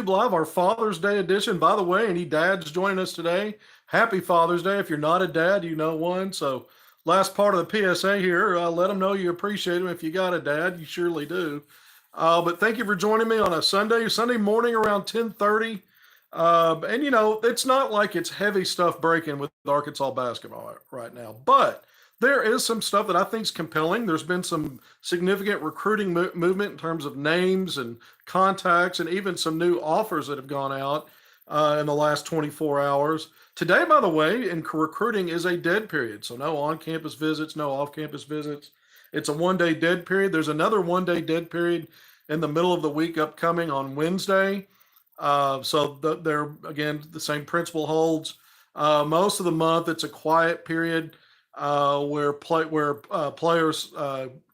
YouTube Live, our Father's Day edition. By the way, any dads joining us today, happy Father's Day. If you're not a dad, you know one. So last part of the PSA here, let them know you appreciate them. If you got a dad, you surely do. But thank you for joining me on a Sunday morning around 10:30. And, you know, it's not like it's heavy stuff breaking with Arkansas basketball right now, but there is some stuff that I think is compelling. There's been some significant recruiting movement in terms of names and contacts and even some new offers that have gone out in the last 24 hours. Today, by the way, in recruiting is a dead period. So no on-campus visits, no off-campus visits. It's a one-day dead period. There's another one-day dead period in the middle of the week upcoming on Wednesday. They're, again, the same principle holds. Most of the month, it's a quiet period where players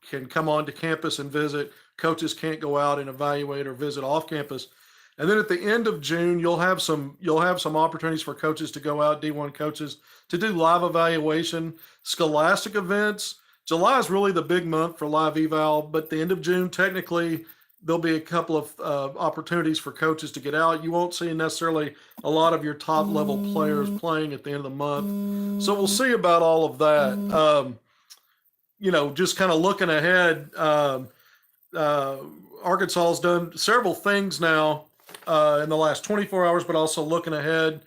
can come onto campus and visit. Coaches can't go out and evaluate or visit off campus. And then at the end of June, you'll have some opportunities for coaches to go out, D1 coaches, to do live evaluation, scholastic events. July is really the big month for live eval, but the end of June, technically, there'll be a couple of opportunities for coaches to get out. You won't see necessarily a lot of your top level players playing at the end of the month. So we'll see about all of that. You know, just kind of looking ahead, Arkansas has done several things now in the last 24 hours, but also looking ahead.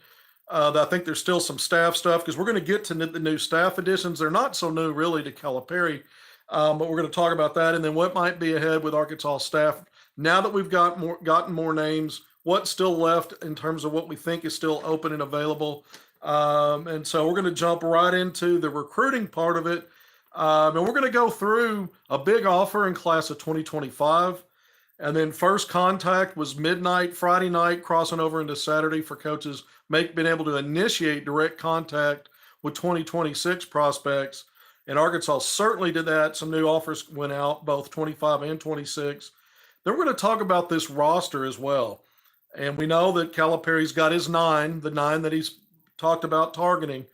I think there's still some staff stuff because we're going to get to the new staff additions. They're not so new really to Calipari. But we're going to talk about that, and then what might be ahead with Arkansas staff now that we've gotten more names. What's still left in terms of what we think is still open and available, and so we're going to jump right into the recruiting part of it, and we're going to go through a big offer in class of 2025, and then first contact was midnight Friday night, crossing over into Saturday for coaches being able to initiate direct contact with 2026 prospects. And Arkansas certainly did that. Some new offers went out, both 25 and 26. Then we're going to talk about this roster as well. And we know that Calipari's got his the nine that he's talked about targeting.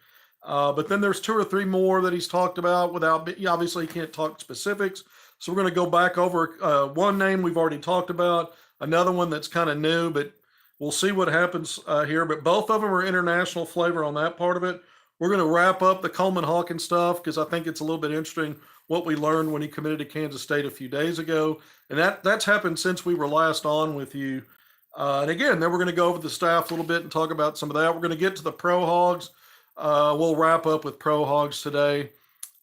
But then there's two or three more that he's talked about obviously he can't talk specifics. So we're going to go back over one name we've already talked about, another one that's kind of new, but we'll see what happens here. But both of them are international flavor on that part of it. We're going to wrap up the Coleman Hawkins stuff because I think it's a little bit interesting what we learned when he committed to Kansas State a few days ago. And that's happened since we were last on with you. And again, then we're going to go over the staff a little bit and talk about some of that. We're going to get to the Pro Hogs. We'll wrap up with Pro Hogs today.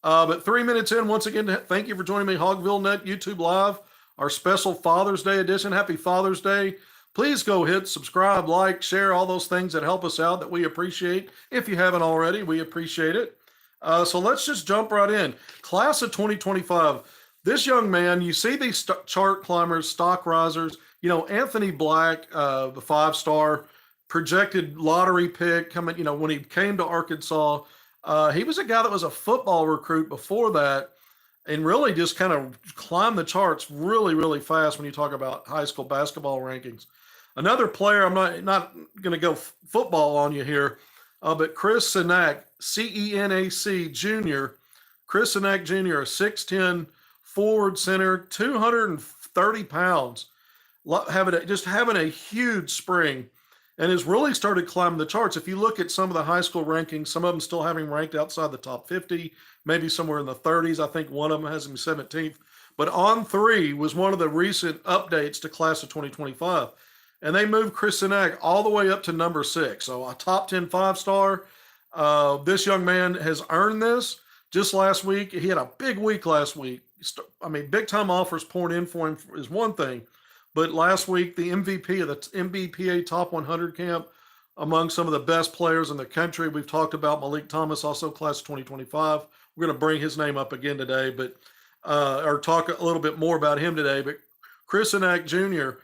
But 3 minutes in, once again, thank you for joining me, HogvilleNET YouTube Live, our special Father's Day edition. Happy Father's Day. Please go hit subscribe, like, share, all those things that help us out that we appreciate. If you haven't already, we appreciate it. So let's just jump right in. Class of 2025. This young man, you see these chart climbers, stock risers. You know, Anthony Black, the 5-star projected lottery pick coming, you know, when he came to Arkansas, he was a guy that was a football recruit before that and really just kind of climbed the charts really, really fast when you talk about high school basketball rankings. Another player, I'm not going to go football on you here, but Chris Cenac, C-E-N-A-C Jr., Chris Cenac Jr., a 6'10", forward center, 230 pounds, having a huge spring, and has really started climbing the charts. If you look at some of the high school rankings, some of them still having ranked outside the top 50, maybe somewhere in the 30s. I think one of them has him 17th. But On3 was one of the recent updates to class of 2025. And they moved Chris Cenac all the way up to number 6. So a top 10 5-star. This young man has earned this. Just last week, he had a big week last week. I mean, big-time offers pouring in for him is one thing. But last week, the MVP of the MBPA Top 100 camp, among some of the best players in the country. We've talked about Malik Thomas, also class of 2025. We're going to bring his name up again today, but or talk a little bit more about him today. But Chris Cenac Jr.,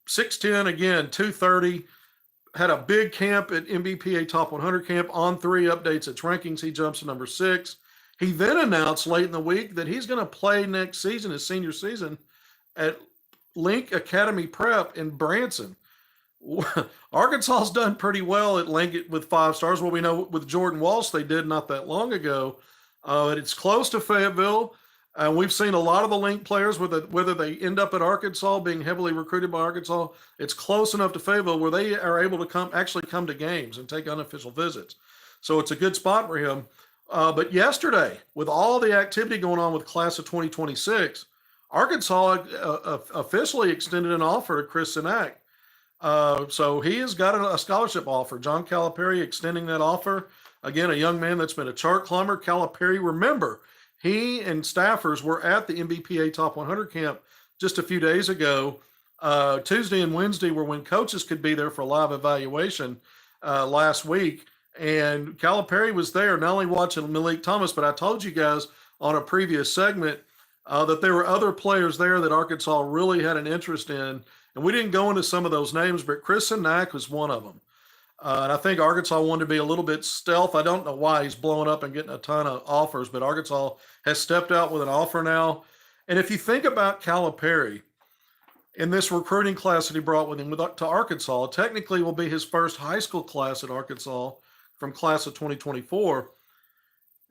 6'10", again, 230, had a big camp at MBPA Top 100 camp. On3 updates its rankings. He jumps to number 6. He then announced late in the week that he's going to play next season, his senior season, at Link Academy Prep in Branson. Arkansas's done pretty well at Link with 5 stars. Well, we know with Jordan Walsh they did not that long ago. It's close to Fayetteville. We've seen a lot of the link players, whether they end up at Arkansas, being heavily recruited by Arkansas, it's close enough to Fayetteville where they are able to actually come to games and take unofficial visits. So it's a good spot for him. But yesterday, with all the activity going on with class of 2026, Arkansas officially extended an offer to Chris Sinak. So he has got a scholarship offer. John Calipari extending that offer. Again, a young man that's been a chart climber. Calipari, remember, he and staffers were at the MBPA Top 100 camp just a few days ago. Tuesday and Wednesday were when coaches could be there for live evaluation last week. And Calipari was there, not only watching Malik Thomas, but I told you guys on a previous segment that there were other players there that Arkansas really had an interest in. And we didn't go into some of those names, but Chris Sinak was one of them. And I think Arkansas wanted to be a little bit stealth. I don't know why he's blowing up and getting a ton of offers, but Arkansas has stepped out with an offer now. And if you think about Calipari in this recruiting class that he brought with him to Arkansas, technically will be his first high school class at Arkansas from class of 2024.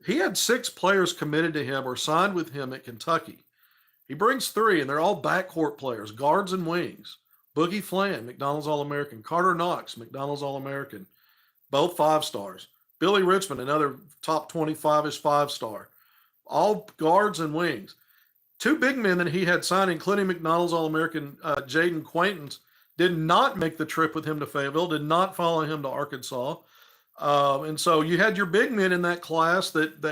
He had 6 players committed to him or signed with him at Kentucky. He brings 3, and they're all backcourt players, guards and wings. Boogie Flan, McDonald's All-American. Carter Knox, McDonald's All-American. Both 5-stars. Billy Richmond, another top 25-ish 5-star. All guards and wings. 2 big men that he had signed, including McDonald's All-American Jaden Quaintance, did not make the trip with him to Fayetteville, did not follow him to Arkansas. And so you had your big men in that class that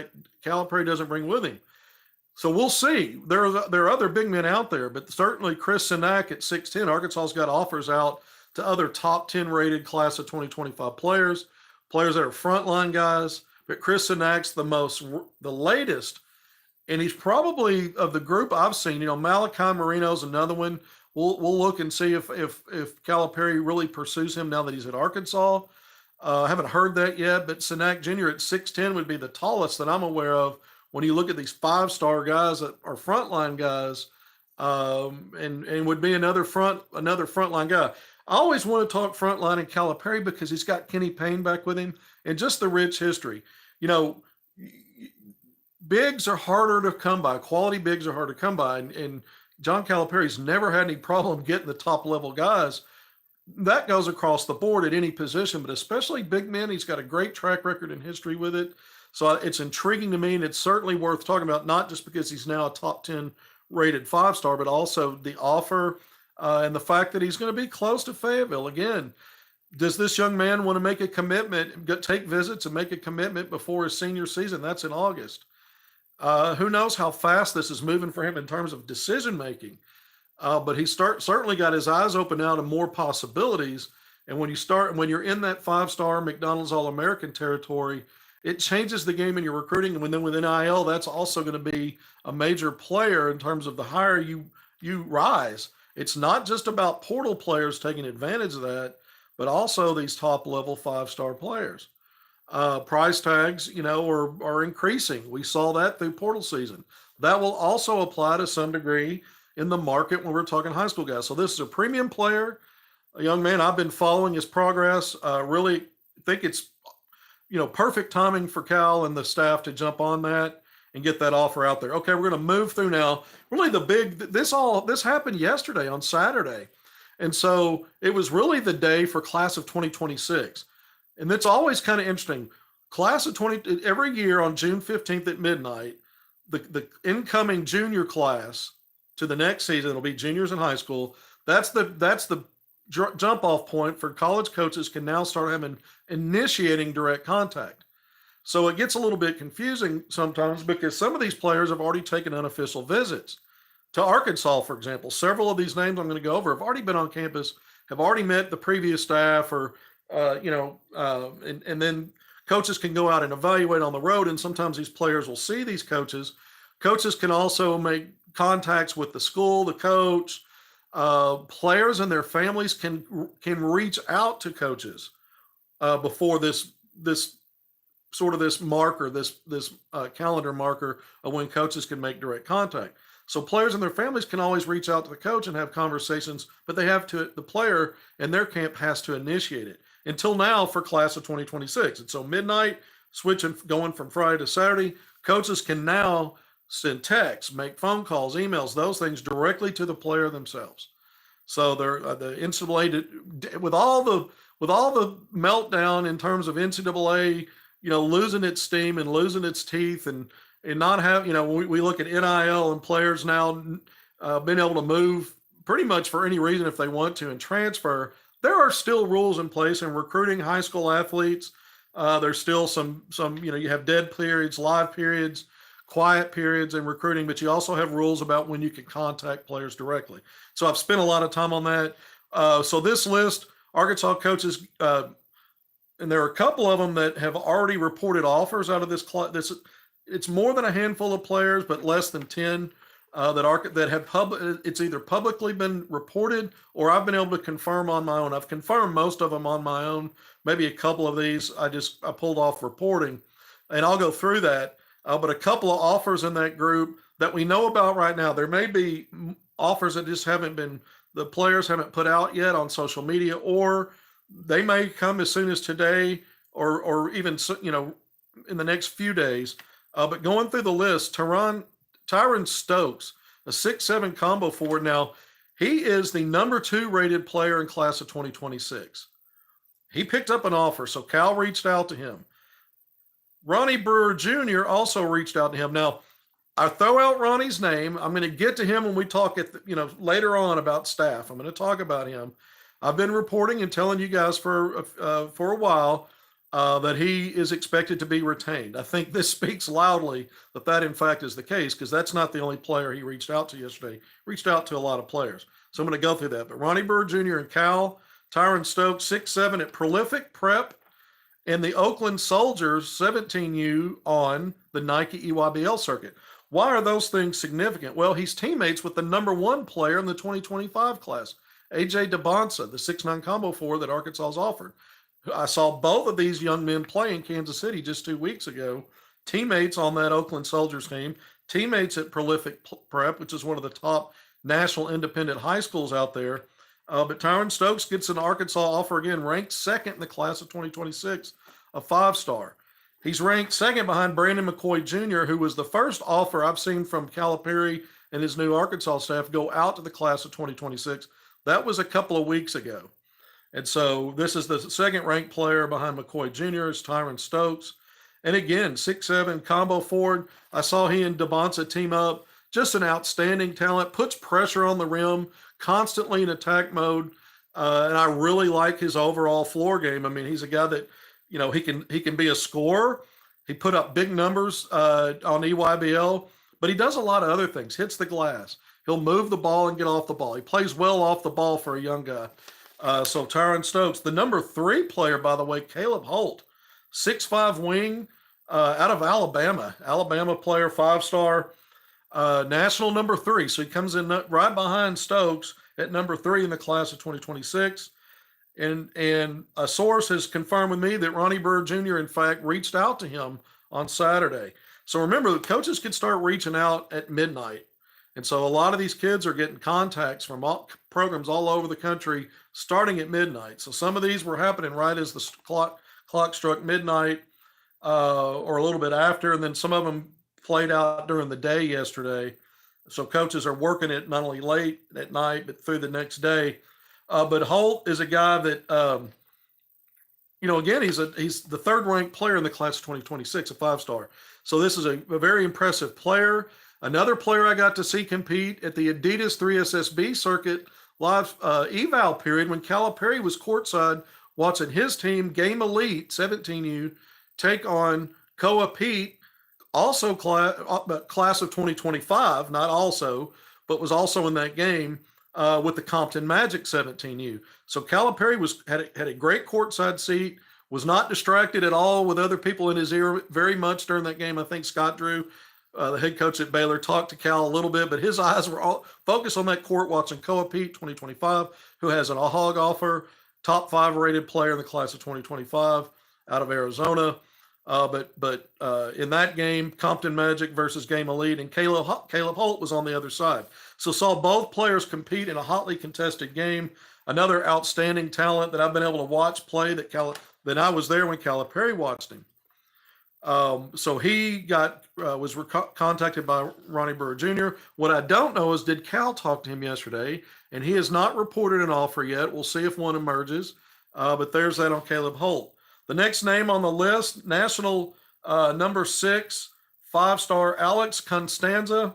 Calipari doesn't bring with him. So we'll see. There are other big men out there, but certainly Chris Sinak at 6'10", Arkansas's got offers out to other top 10 rated class of 2025 players that are frontline guys. But Chris Sinak's the latest, and he's probably, of the group I've seen, Malachi Marino's another one. We'll look and see if Calipari really pursues him now that he's at Arkansas. I haven't heard that yet, but Sinak Jr. at 6'10" would be the tallest that I'm aware of when you look at these 5-star guys that are frontline guys, and would be another frontline guy. I always want to talk frontline and Calipari because he's got Kenny Payne back with him and just the rich history. Bigs are harder to come by. Quality bigs are hard to come by, and John Calipari's never had any problem getting the top level guys. That goes across the board at any position, but especially big men. He's got a great track record and history with it. So it's intriguing to me, and it's certainly worth talking about, not just because he's now a top 10 rated 5-star, but also the offer and the fact that he's going to be close to Fayetteville. Again, does this young man want to make a commitment, take visits and make a commitment before his senior season? That's in August. Who knows how fast this is moving for him in terms of decision making. But he certainly got his eyes open now to more possibilities. And when you're in that 5-star McDonald's All-American territory, it changes the game in your recruiting. And then with NIL, that's also going to be a major player in terms of the higher you rise. It's not just about portal players taking advantage of that, but also these top level 5-star players. Price tags, are increasing. We saw that through portal season. That will also apply to some degree in the market when we're talking high school guys. So this is a premium player, a young man. I've been following his progress. Really think it's, perfect timing for Cal and the staff to jump on that and get that offer out there. Okay, we're going to move through now. Really this happened yesterday on Saturday. And so it was really the day for class of 2026. And that's always kind of interesting. Class of every year on June 15th at midnight, the incoming junior class to the next season, it'll be juniors in high school. That's the jump off point for college coaches can now start having initiating direct contact. So it gets a little bit confusing sometimes because some of these players have already taken unofficial visits to Arkansas, for example. Several of these names I'm going to go over have already been on campus, have already met the previous staff, or and then coaches can go out and evaluate on the road. And sometimes these players will see these coaches. Coaches can also make contacts with the school, the coach. Players and their families can reach out to coaches before this marker, this calendar marker of when coaches can make direct contact. So players and their families can always reach out to the coach and have conversations, but the player and their camp has to initiate it. Until now for class of 2026. And so midnight, going from Friday to Saturday, coaches can now send texts, make phone calls, emails, those things directly to the player themselves. So they're the NCAA with all the meltdown in terms of NCAA, losing its steam and losing its teeth and not have, we look at NIL and players now being able to move pretty much for any reason if they want to and transfer. There are still rules in place in recruiting high school athletes. There's still some, you have dead periods, live periods, quiet periods in recruiting, but you also have rules about when you can contact players directly. So I've spent a lot of time on that. So this list, Arkansas coaches, and there are a couple of them that have already reported offers out of this. It's more than a handful of players, but less than 10 that have it's either publicly been reported or I've been able to confirm on my own. I've confirmed most of them on my own. Maybe a couple of these I pulled off reporting, and I'll go through that. But a couple of offers in that group that we know about right now. There may be offers that just the players haven't put out yet on social media, or they may come as soon as today or even, in the next few days. But going through the list, Tyron Stokes, a 6'7" combo forward. Now, he is the number 2 rated player in class of 2026. He picked up an offer, so Cal reached out to him. Ronnie Brewer Jr. also reached out to him. Now, I throw out Ronnie's name. I'm going to get to him when we talk later on about staff. I'm going to talk about him. I've been reporting and telling you guys for a while that he is expected to be retained. I think this speaks loudly that in fact is the case, because that's not the only player he reached out to yesterday. He reached out to a lot of players. So I'm going to go through that. But Ronnie Brewer Jr. and Cal, Tyron Stokes, 6'7" at Prolific Prep, and the Oakland Soldiers, 17U on the Nike EYBL circuit. Why are those things significant? Well, he's teammates with the number 1 player in the 2025 class, AJ DeBonsa, the 6'9" combo forward that Arkansas has offered. I saw both of these young men play in Kansas City just 2 weeks ago, teammates on that Oakland Soldiers team, teammates at Prolific Prep, which is one of the top national independent high schools out there. But Tyron Stokes gets an Arkansas offer again, ranked 2nd in the class of 2026, a 5-star. He's ranked 2nd behind Brandon McCoy Jr., who was the first offer I've seen from Calipari and his new Arkansas staff go out to the class of 2026. That was a couple of weeks ago. And so this is the 2nd ranked player behind McCoy Jr. is Tyron Stokes. And again, 6'7" combo forward. I saw he and DeBonsa team up. Just an outstanding talent, puts pressure on the rim, constantly in attack mode. And I really like his overall floor game. I mean, he's a guy that, he can be a scorer. He put up big numbers on EYBL, but he does a lot of other things. Hits the glass. He'll move the ball and get off the ball. He plays well off the ball for a young guy. So Tyron Stokes, the number 3 player, by the way, Caleb Holt, 6'5" wing out of Alabama. Alabama player, 5-star, national number 3. So he comes in right behind Stokes at number 3 in the class of 2026. And a source has confirmed with me that Ronnie Brewer Jr., in fact, reached out to him on Saturday. So remember, the coaches could start reaching out at midnight. And so a lot of these kids are getting contacts from programs all over the country starting at midnight. So some of these were happening right as the clock struck midnight or a little bit after. And then some of them played out during the day yesterday. So coaches are working it not only late at night, but through the next day. But Holt is a guy that, again, he's the 3rd ranked player in the class of 2026, a 5-star. So this is a very impressive player. Another player I got to see compete at the Adidas 3SSB circuit live eval period when Calipari was courtside watching his team, Game Elite 17U, take on Koa Pete, also class of 2025, not also, but was also in that game with the Compton Magic 17U. So Calipari had a great courtside seat, was not distracted at all with other people in his ear very much during that game. I think Scott Drew, the head coach at Baylor, talked to Cal a little bit, but his eyes were all focused on that court watching Koa Pete 2025, who has a hog offer, top 5 rated player in the class of 2025 out of Arizona. But in that game, Compton Magic versus Game Elite, and Caleb Holt was on the other side. So saw both players compete in a hotly contested game. Another outstanding talent that I've been able to watch play that I was there when Calipari watched him. So he was contacted by Ronnie Brewer Jr. What I don't know is, did Cal talk to him yesterday? And he has not reported an offer yet. We'll see if one emerges. But there's that on Caleb Holt. The next name on the list, national number 6, 5-star Alex Constanza,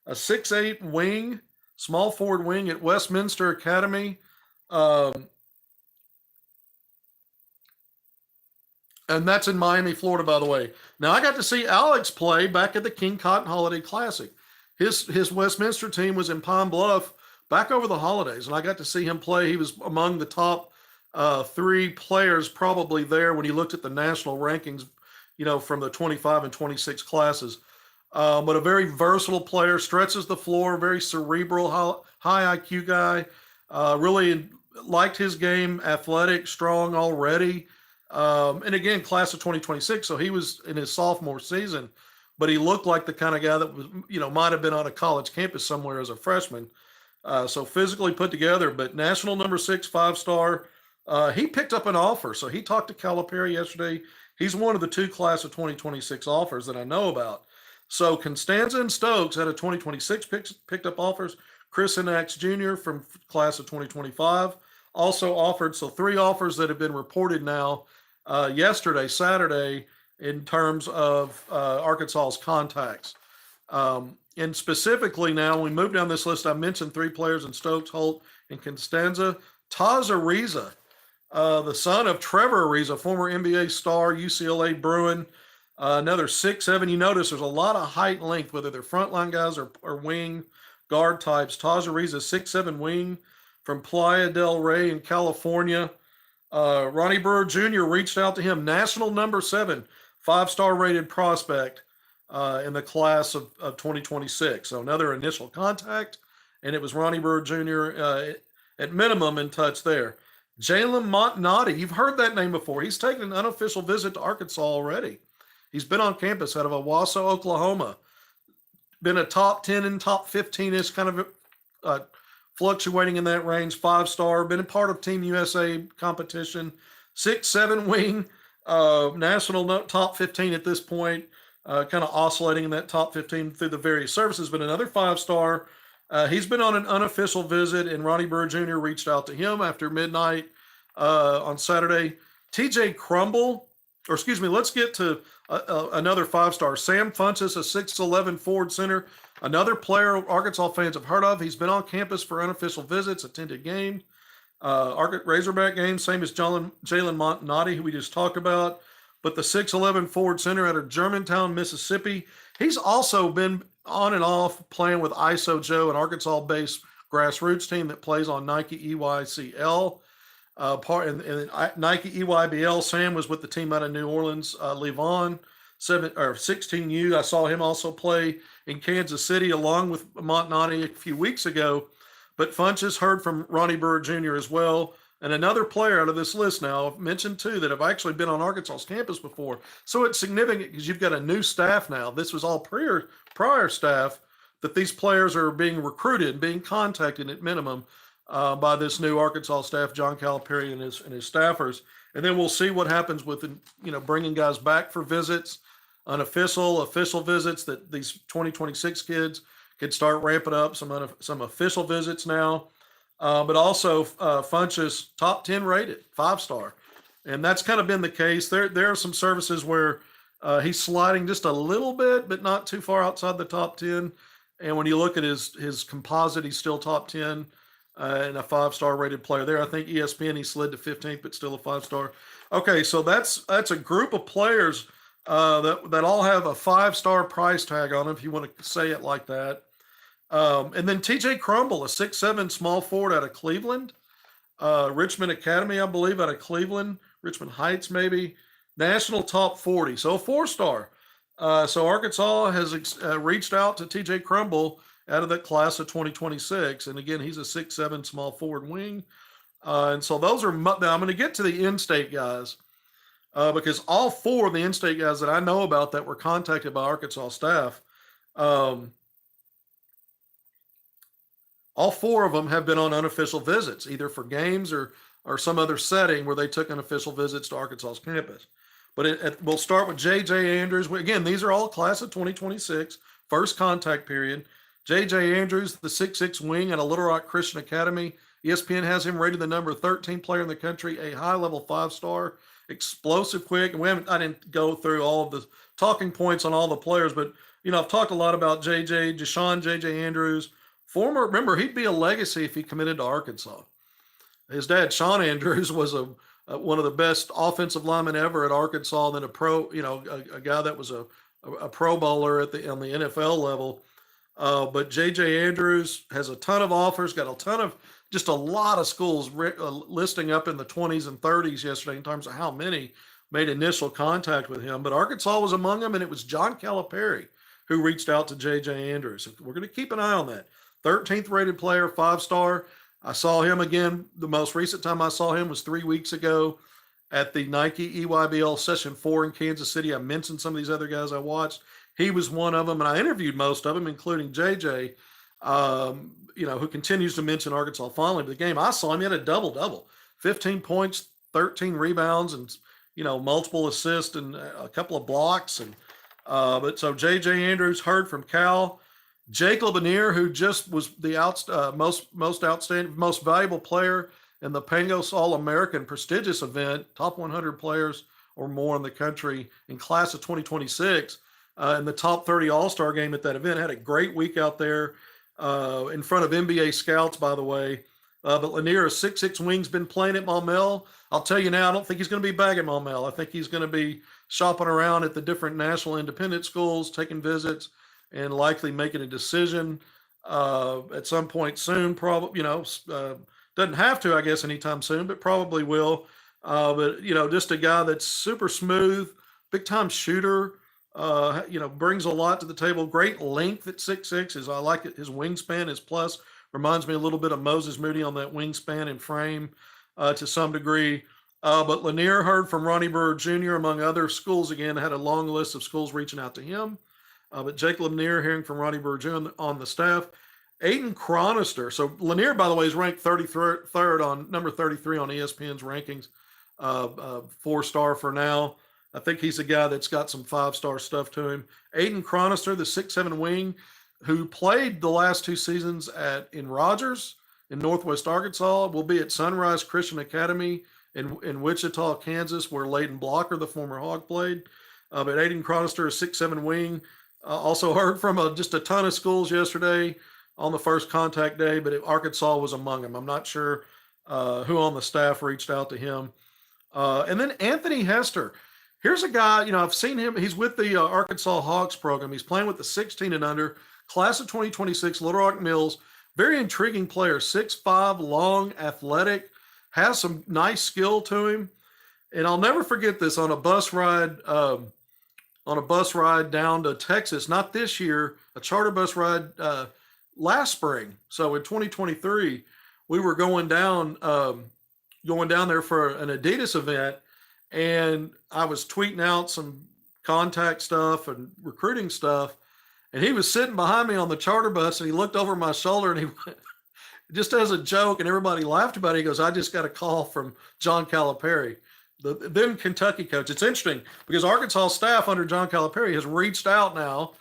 a 6'8" wing, small forward wing at Westminster Academy. And that's in Miami, Florida, by the way. Now, I got to see Alex play back at the King Cotton Holiday Classic. His Westminster team was in Pine Bluff back over the holidays, and I got to see him play. He was among the top 3 players probably there when you looked at the national rankings, from the 25 and 26 classes. But a very versatile player, stretches the floor, very cerebral, high IQ guy. Really liked his game, athletic, strong already. And again, class of 2026, so he was in his sophomore season, but he looked like the kind of guy that was, might have been on a college campus somewhere as a freshman. So physically put together, but national number 6, 5-star. He picked up an offer, so he talked to Calipari yesterday. He's one of the 2 class of 2026 offers that I know about. So Constanza and Stokes out of 2026 picked up offers. Chris Inax Jr. from class of 2025 also offered. So 3 offers that have been reported now yesterday, Saturday, in terms of Arkansas's contacts. And specifically now, when we move down this list, I mentioned 3 players in Stokes, Holt, and Constanza. Taz Ariza, the son of Trevor Ariza, former NBA star, UCLA Bruin, another 6'7". You notice there's a lot of height and length, whether they're frontline guys or wing guard types. Taz Ariza, 6'7" wing from Playa del Rey in California. Ronnie Brewer Jr. reached out to him, national number 7, 5-star rated prospect in the class of 2026. So another initial contact, and it was Ronnie Brewer Jr. At minimum in touch there. Jalen Montanati, you've heard that name before. He's taken an unofficial visit to Arkansas already. He's been on campus out of Owasso, Oklahoma. Been a top 10 and top 15-ish kind of fluctuating in that range, 5-star, been a part of Team USA competition, 6'7" wing, national top 15 at this point, kind of oscillating in that top 15 through the various services, but another 5-star. He's been on an unofficial visit, and Ronnie Brewer Jr. reached out to him after midnight on Saturday. TJ Crumble, let's get to another 5-star. Sam Funchess, a 6'11" forward center, another player Arkansas fans have heard of. He's been on campus for unofficial visits, attended games, Razorback games, same as Jalen Montanati, who we just talked about. But the 6'11" forward center out of Germantown, Mississippi, he's also been on and off playing with ISO Joe, an Arkansas-based grassroots team that plays on Nike EYCL. And Nike EYBL. Sam was with the team out of New Orleans, Levon, 16U. I saw him also play in Kansas City along with Montanati a few weeks ago. But Funchess heard from Ronnie Brewer Jr. as well. And another player out of this list now, I've mentioned 2 that have actually been on Arkansas's campus before. So it's significant because you've got a new staff now. This was all prior staff that these players are being recruited, being contacted at minimum by this new Arkansas staff, John Calipari and his staffers. And then we'll see what happens with, bringing guys back for visits, unofficial, official visits, that these 2026 kids could start ramping up some official visits now. But also Funchess, top 10 rated, 5-star. And that's kind of been the case. There are some services where he's sliding just a little bit, but not too far outside the top 10. And when you look at his composite, he's still top 10 and a 5-star rated player there. I think ESPN, he slid to 15th, but still a 5-star. Okay, so that's a group of players that all have a 5-star price tag on them, if you want to say it like that. And then TJ Crumble, a 6'7" small forward out of Cleveland, Richmond Academy, I believe, out of Cleveland, Richmond Heights maybe, national top 40, so a 4-star. So Arkansas has reached out to TJ Crumble out of that class of 2026, and again, he's a 6'7" small forward wing. And so those are. Now I'm going to get to the in-state guys because all 4 of the in-state guys that I know about that were contacted by Arkansas staff. All 4 of them have been on unofficial visits, either for games or some other setting where they took unofficial visits to Arkansas's campus. But we'll start with J.J. Andrews. Again, these are all class of 2026, first contact period. J.J. Andrews, the 6'6" wing at a Little Rock Christian Academy. ESPN has him rated the number 13 player in the country, a high-level 5-star, explosive, quick. And I didn't go through all of the talking points on all the players, but I've talked a lot about J.J. Andrews. Remember, he'd be a legacy if he committed to Arkansas. His dad, Sean Andrews, was one of the best offensive linemen ever at Arkansas, and then a guy that was a Pro Bowler on the NFL level. But J.J. Andrews has a ton of offers, got just a lot of schools listing up in the 20s and 30s yesterday in terms of how many made initial contact with him. But Arkansas was among them, and it was John Calipari who reached out to J.J. Andrews. We're going to keep an eye on that. 13th rated player, 5-star. I saw him again. The most recent time I saw him was 3 weeks ago at the Nike EYBL Session 4 in Kansas City. I mentioned some of these other guys I watched. He was one of them, and I interviewed most of them, including JJ, who continues to mention Arkansas fondly. But the game I saw him, he had a double-double, 15 points, 13 rebounds, and multiple assists and a couple of blocks. And but so J.J. Andrews heard from Cal. Jake Lanier, who just was the most outstanding, most valuable player in the Pangos All-American prestigious event, top 100 players or more in the country in class of 2026, in the top 30 All-Star game at that event, had a great week out there in front of NBA scouts, by the way. But Lanier, a 6'6" wing's been playing at Maumelle. I'll tell you now, I don't think he's going to be back at Maumelle. I think he's going to be shopping around at the different national independent schools, taking visits, and likely making a decision at some point soon. Probably, doesn't have to, I guess, anytime soon, but probably will. But just a guy that's super smooth, big time shooter. Brings a lot to the table. Great length at 6'6". I like it. His wingspan is plus. Reminds me a little bit of Moses Moody on that wingspan and frame to some degree. But Lanier heard from Ronnie Brewer Jr. among other schools. Again, had a long list of schools reaching out to him. But Jake Lanier hearing from Ronnie Brewer Jr. on the staff. Aiden Chronister. So Lanier, by the way, is ranked 33rd on number 33 on ESPN's rankings. 4-star for now. I think he's a guy that's got some 5-star stuff to him. Aiden Chronister, the 6'7" wing, who played the last 2 seasons in Rogers in Northwest Arkansas, will be at Sunrise Christian Academy in Wichita, Kansas, where Leighton Blocker, the former Hog, played. But Aiden Chronister, a 6'7" wing, also heard from just a ton of schools yesterday on the first contact day, but Arkansas was among them. I'm not sure who on the staff reached out to him. And then Anthony Hester. Here's a guy, I've seen him. He's with the Arkansas Hawks program. He's playing with the 16 and under, class of 2026, Little Rock Mills. Very intriguing player, 6'5", long, athletic, has some nice skill to him. And I'll never forget this on a bus ride down to Texas, not this year, a charter bus ride last spring. So in 2023, we were going down there for an Adidas event. And I was tweeting out some contact stuff and recruiting stuff. And he was sitting behind me on the charter bus, and he looked over my shoulder, and he went, just as a joke, and everybody laughed about it. He goes, "I just got a call from John Calipari, the then Kentucky coach." It's interesting because Arkansas staff under John Calipari has reached out now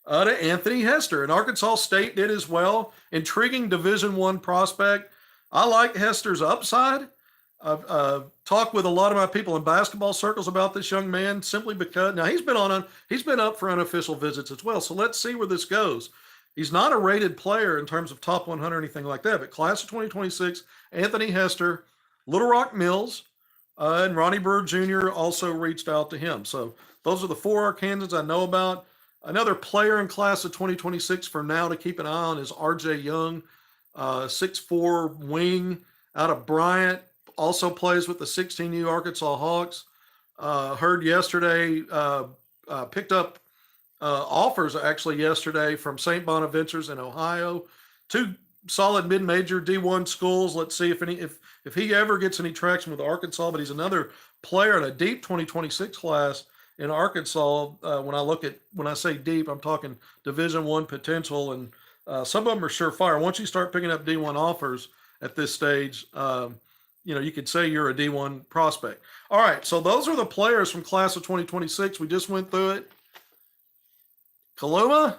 to Anthony Hester, and Arkansas State did as well. Intriguing Division I prospect. I like Hester's upside. I've talked with a lot of my people in basketball circles about this young man simply because now he's been up for unofficial visits as well. So let's see where this goes. He's not a rated player in terms of top 100 or anything like that, but class of 2026, Anthony Hester, Little Rock Mills, and Ronnie Brewer Jr. also reached out to him. So those are the 4 Arkansans I know about. Another player in class of 2026 for now to keep an eye on is R.J. Young, 6'4" wing out of Bryant. Also plays with the 16U Arkansas Hawks. Heard yesterday, picked up offers actually yesterday from St. Bonaventures in Ohio. 2 solid mid-major D1 schools. Let's see if he ever gets any traction with Arkansas. But he's another player in a deep 2026 class in Arkansas. When I say deep, I'm talking Division I potential, and some of them are surefire. Once you start picking up D1 offers at this stage, you could say you're a D1 prospect. All right, so those are the players from class of 2026. We just went through it. Kaluma,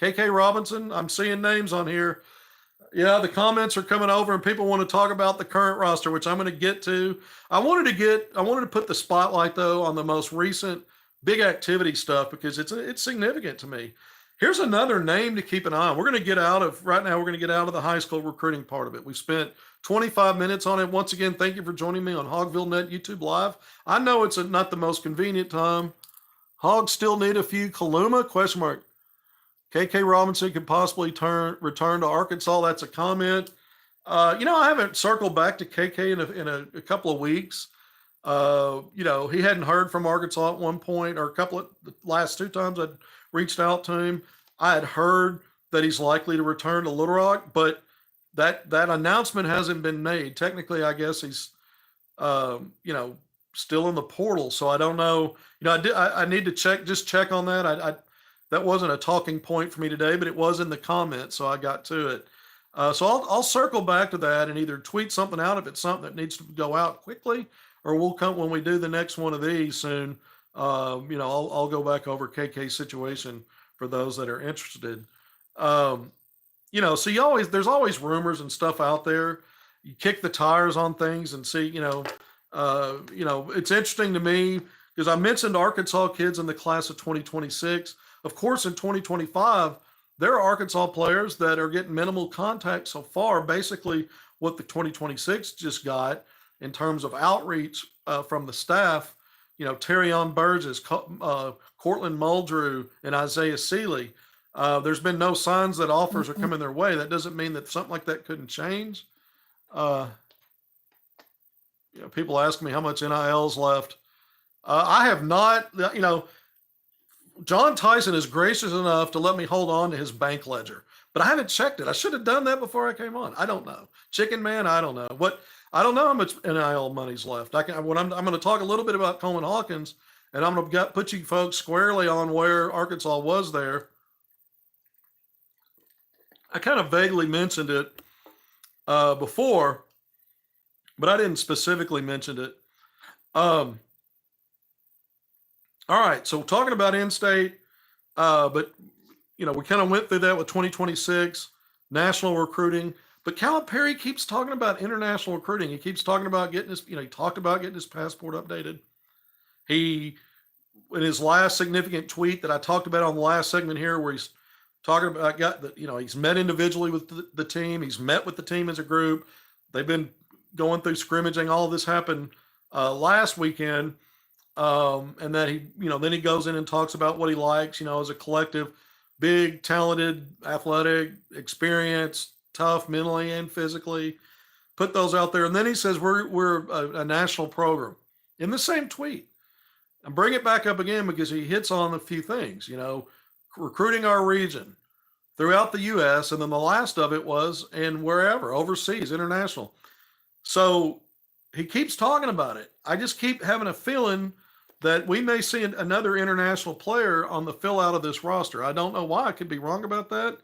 KK Robinson. I'm seeing names on here. Yeah, the comments are coming over and people want to talk about the current roster, which I'm going to get to. I wanted to put the spotlight though on the most recent big activity stuff because it's significant to me. Here's another name to keep an eye on. We're going to get out of the high school recruiting part of it. We spent 25 minutes on it. Once again, thank you for joining me on HogvilleNET YouTube Live. I know it's not the most convenient time. Hogs still need a few. Kaluma, question mark. KK Robinson could possibly return to Arkansas. That's a comment. I haven't circled back to KK in a couple of weeks. He hadn't heard from Arkansas at one point, or the last two times I'd reached out to him. I had heard that he's likely to return to Little Rock, but that announcement hasn't been made. Technically, I guess he's, still in the portal. So I don't know. I need to check on that. That wasn't a talking point for me today, but it was in the comments, so I got to it. So I'll circle back to that and either tweet something out if it's something that needs to go out quickly, or we'll come when we do the next one of these soon. I'll go back over KK's situation for those that are interested. So there's always rumors and stuff out there. You kick the tires on things and see, it's interesting to me because I mentioned Arkansas kids in the class of 2026. Of course, in 2025, there are Arkansas players that are getting minimal contact so far. Basically, what the 2026 just got in terms of outreach from the staff, Terrion Burgess, Cortland Muldrew, and Isaiah Seeley. There's been no signs that offers are coming their way. That doesn't mean that something like that couldn't change. People ask me how much NIL's left. I have not, John Tyson is gracious enough to let me hold on to his bank ledger, but I haven't checked it. I should have done that before I came on. I don't know. Chicken Man, I don't know. I don't know how much NIL money's left. I'm going to talk a little bit about Coleman Hawkins, and I'm going to put you folks squarely on where Arkansas was there. I kind of vaguely mentioned it before, but I didn't specifically mention it. All right, so talking about in-state, but we kind of went through that with 2026 national recruiting. But Calipari keeps talking about international recruiting. He keeps talking about getting his, he talked about getting his passport updated. He, in his last significant tweet that I talked about on the last segment here, where he's talking about he's met individually with the team. He's met with the team as a group. They've been going through scrimmaging. All of this happened last weekend. And that then he goes in and talks about what he likes, as a collective, big, talented, athletic, experienced, tough mentally and physically, put those out there. And then he says, we're a national program in the same tweet, and bring it back up again because he hits on a few things, recruiting our region throughout the U.S. And then the last of it was, and wherever, overseas, international. So he keeps talking about it. I just keep having a feeling that we may see another international player on the fill out of this roster. I don't know why. I could be wrong about that.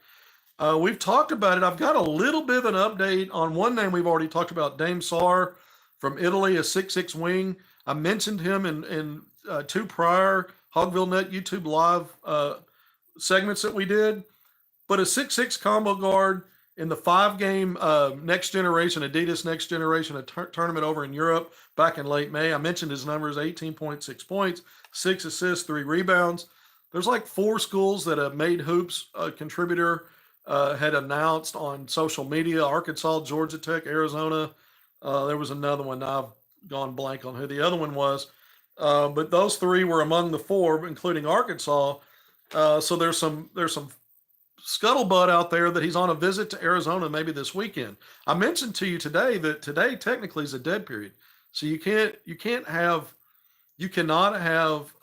We've talked about it. I've got a little bit of an update on one name we've already talked about, Dame Sarr from Italy, a 6'6" wing. I mentioned him in two prior HogvilleNET YouTube Live segments that we did. But a 6'6" combo guard in the 5-game Next Generation, Adidas Next Generation tournament over in Europe back in late May. I mentioned his numbers, 18.6 points, 6 assists, 3 rebounds. There's like 4 schools that have made Hoops a contributor, had announced on social media: Arkansas, Georgia Tech, Arizona. There was another one. I've gone blank on who the other one was. But those 3 were among the 4, including Arkansas. So there's some scuttlebutt out there that he's on a visit to Arizona maybe this weekend. I mentioned to you today that today technically is a dead period. So you cannot have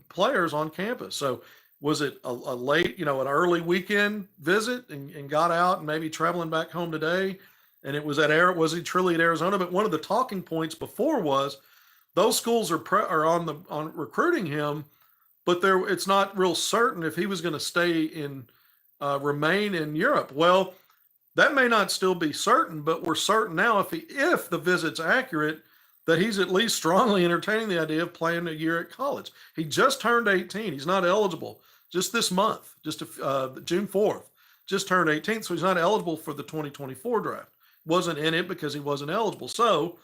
players on campus. So was it a late, an early weekend visit and got out and maybe traveling back home today? And it was was he truly at Arizona? But one of the talking points before was those schools are on recruiting him, but it's not real certain if he was going to stay in, remain in Europe. Well, That may not still be certain, but we're certain now if the visit's accurate, that he's at least strongly entertaining the idea of playing a year at college. He just turned 18. He's not eligible just this month, June 4th, just turned 18. So he's not eligible for the 2024 draft. Wasn't in it because he wasn't eligible. So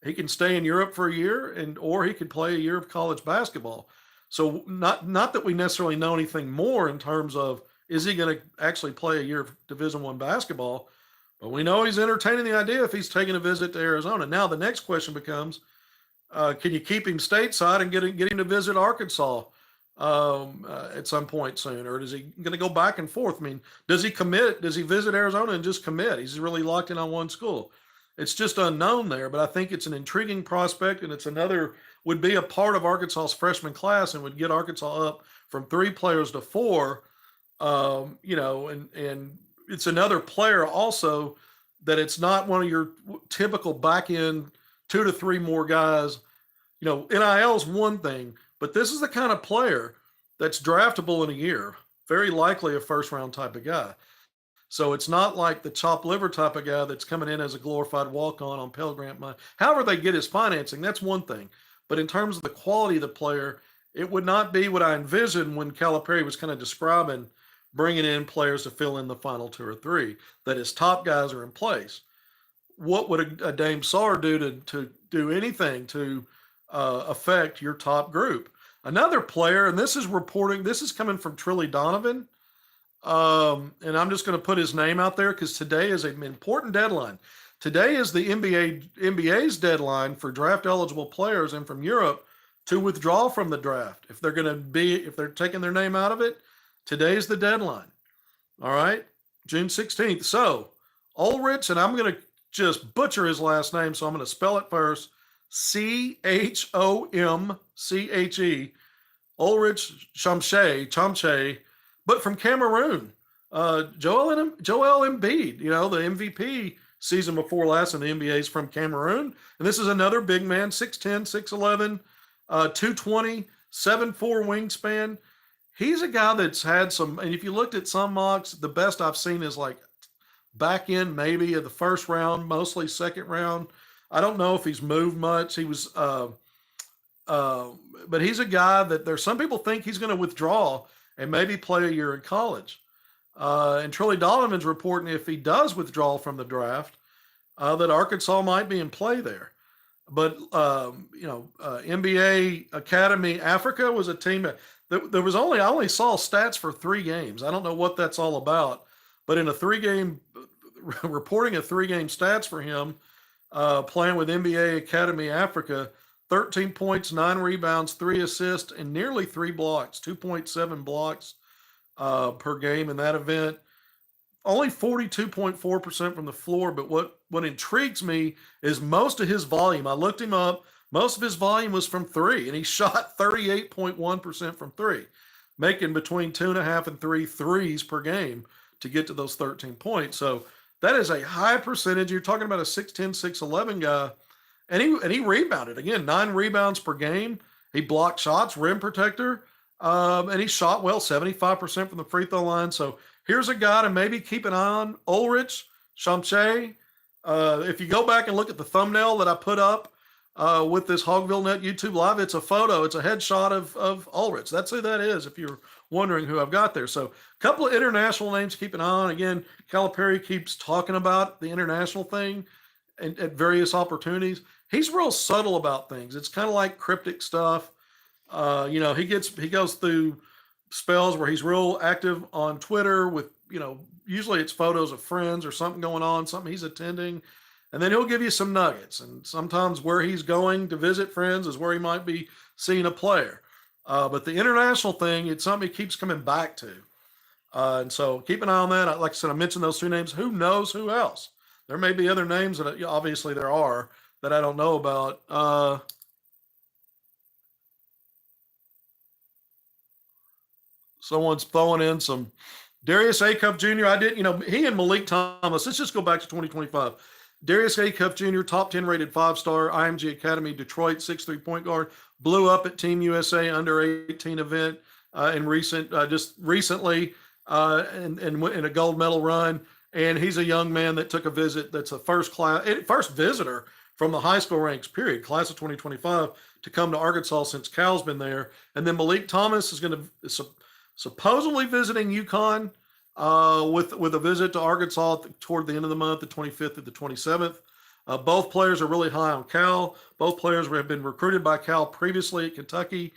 he can stay in Europe for a year or he could play a year of college basketball. So not that we necessarily know anything more in terms of is he going to actually play a year of Division I basketball, but we know he's entertaining the idea if he's taking a visit to Arizona. Now the next question becomes, can you keep him stateside and get him to visit Arkansas at some point soon, or is he going to go back and forth? I mean, does he commit? Does he visit Arizona and just commit? He's really locked in on one school. It's just unknown there, but I think it's an intriguing prospect, and would be a part of Arkansas's freshman class and would get Arkansas up from 3 players to 4. And it's another player also that it's not one of your typical back end 2 to 3 more guys. NIL is one thing, but this is the kind of player that's draftable in a year, very likely a first round type of guy. So it's not like the chopped liver type of guy that's coming in as a glorified walk-on Pell Grant money. However they get his financing, that's one thing. But in terms of the quality of the player, it would not be what I envisioned when Calipari was kind of describing bringing in players to fill in the final 2 or 3, that his top guys are in place. What would a Dame Sarr do to do anything to affect your top group? Another player, and this is coming from Trilly Donovan, and I'm just going to put his name out there because today is an important deadline. Today is the NBA's deadline for draft eligible players and from Europe to withdraw from the draft. If they're taking their name out of it, today's the deadline. All right, June 16th. So Ulrich, and I'm going to just butcher his last name, so I'm going to spell it first. Chomche, Ulrich Chomche, but from Cameroon. Joel Embiid, the MVP season before last in the NBA is from Cameroon. And this is another big man, 6'10", 6'11", 220, 7'4" wingspan. He's a guy that's had some, and if you looked at some mocks, the best I've seen is like back end maybe of the first round, mostly second round. I don't know if he's moved much. He was, but he's a guy that there's some people think he's going to withdraw and maybe play a year in college. And Trilly Donovan's reporting if he does withdraw from the draft, that Arkansas might be in play there. But, NBA Academy Africa was a team that there was I only saw stats for 3 games. I don't know what that's all about, but in reporting a 3-game stats for him, playing with NBA Academy Africa, 13 points, 9 rebounds, 3 assists, and nearly 3 blocks, 2.7 blocks per game in that event. Only 42.4% from the floor, but what intrigues me is most of his volume. I looked him up. Most of his volume was from 3, and he shot 38.1% from 3, making between 2.5 and 3 threes per game to get to those 13 points. So that is a high percentage. You're talking about a 6'10", 6'11" guy, and he rebounded. Again, 9 rebounds per game. He blocked shots, rim protector, and he shot well, 75% from the free throw line. So here's a guy to maybe keep an eye on. Ulrich Chomche. If you go back and look at the thumbnail that I put up with this HogvilleNET YouTube Live, it's a photo. It's a headshot of Ulrich. That's who that is, if you're wondering who I've got there. So a couple of international names to keep an eye on. Again, Calipari keeps talking about the international thing at various opportunities. He's real subtle about things. It's kind of like cryptic stuff. He goes through spells where he's real active on Twitter with, usually it's photos of friends or something going on, something he's attending. And then he'll give you some nuggets. And sometimes where he's going to visit friends is where he might be seeing a player. But the international thing, it's something he keeps coming back to. And so keep an eye on that. Like I said, I mentioned those 2 names. Who knows who else? There may be other names that obviously there are that I don't know about. Someone's throwing in some Darius Acuff Jr. He and Malik Thomas. Let's just go back to 2025. Darius Acuff Jr., top 10 rated 5-star, IMG Academy, Detroit, 6'3" point guard, blew up at Team USA under 18 event just recently in a gold medal run. And he's a young man that took a visit. That's a first visitor from the high school ranks, period, class of 2025, to come to Arkansas since Cal's been there. And then Malik Thomas is going to supposedly visiting UConn with a visit to Arkansas toward the end of the month, the 25th to the 27th. Both players are really high on Cal. Both players have been recruited by Cal previously at Kentucky.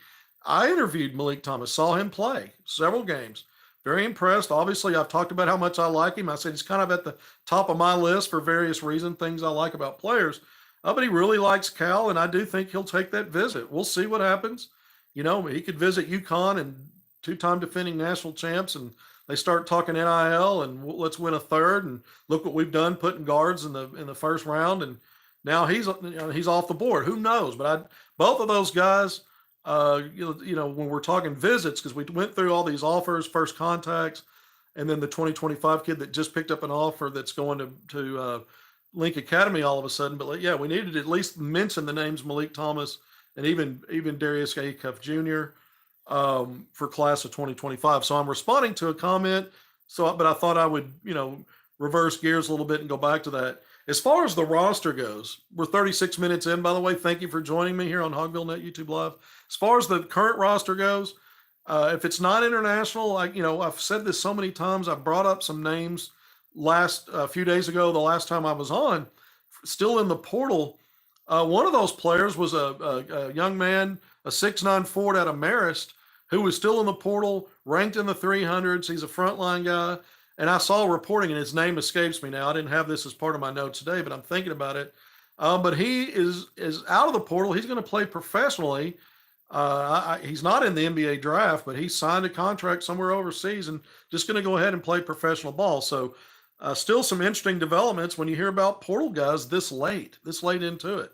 I interviewed Malik Thomas, saw him play several games. Very impressed. Obviously, I've talked about how much I like him. I said he's kind of at the top of my list for various reasons, things I like about players. But he really likes Cal, and I do think he'll take that visit. We'll see what happens. You know, he could visit UConn and two-time defending national champs, and they start talking NIL and let's win a third, and look what we've done putting guards in the first round, and now he's off the board. Who knows? But both of those guys, when we're talking visits, because we went through all these offers, first contacts, and then the 2025 kid that just picked up an offer that's going to Link Academy all of a sudden. But yeah, we needed to at least mention the names Malik Thomas and even Darius Acuff Jr. For class of 2025. So I'm responding to a comment. But I thought I would, reverse gears a little bit and go back to that. As far as the roster goes, we're 36 minutes in, by the way. Thank you for joining me here on HogvilleNET YouTube Live. As far as the current roster goes, if it's not international, I've said this so many times. I brought up some names a few days ago, the last time I was on, still in the portal. One of those players was a young man, a 6'9" forward out of Marist, who was still in the portal, ranked in the 300s. He's a frontline guy. And I saw reporting, and his name escapes me now. I didn't have this as part of my notes today, but I'm thinking about it. But he is out of the portal. He's going to play professionally. He's not in the NBA draft, but he signed a contract somewhere overseas and just going to go ahead and play professional ball. So still some interesting developments when you hear about portal guys this late into it.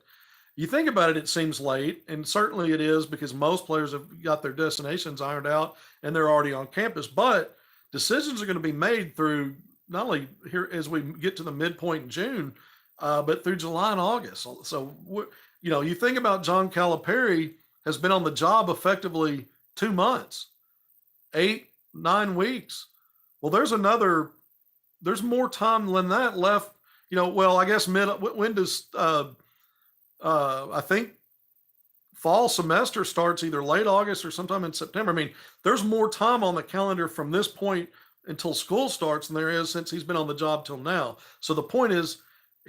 You think about it, it seems late, and certainly it is because most players have got their destinations ironed out and they're already on campus. But decisions are going to be made through not only here as we get to the midpoint in June, but through July and August. So, you think about John Calipari has been on the job effectively 2 months, 8-9 weeks. Well, there's more time than that left. I guess when does I think fall semester starts either late August or sometime in September. I mean, there's more time on the calendar from this point until school starts than there is since he's been on the job till now. So the point is,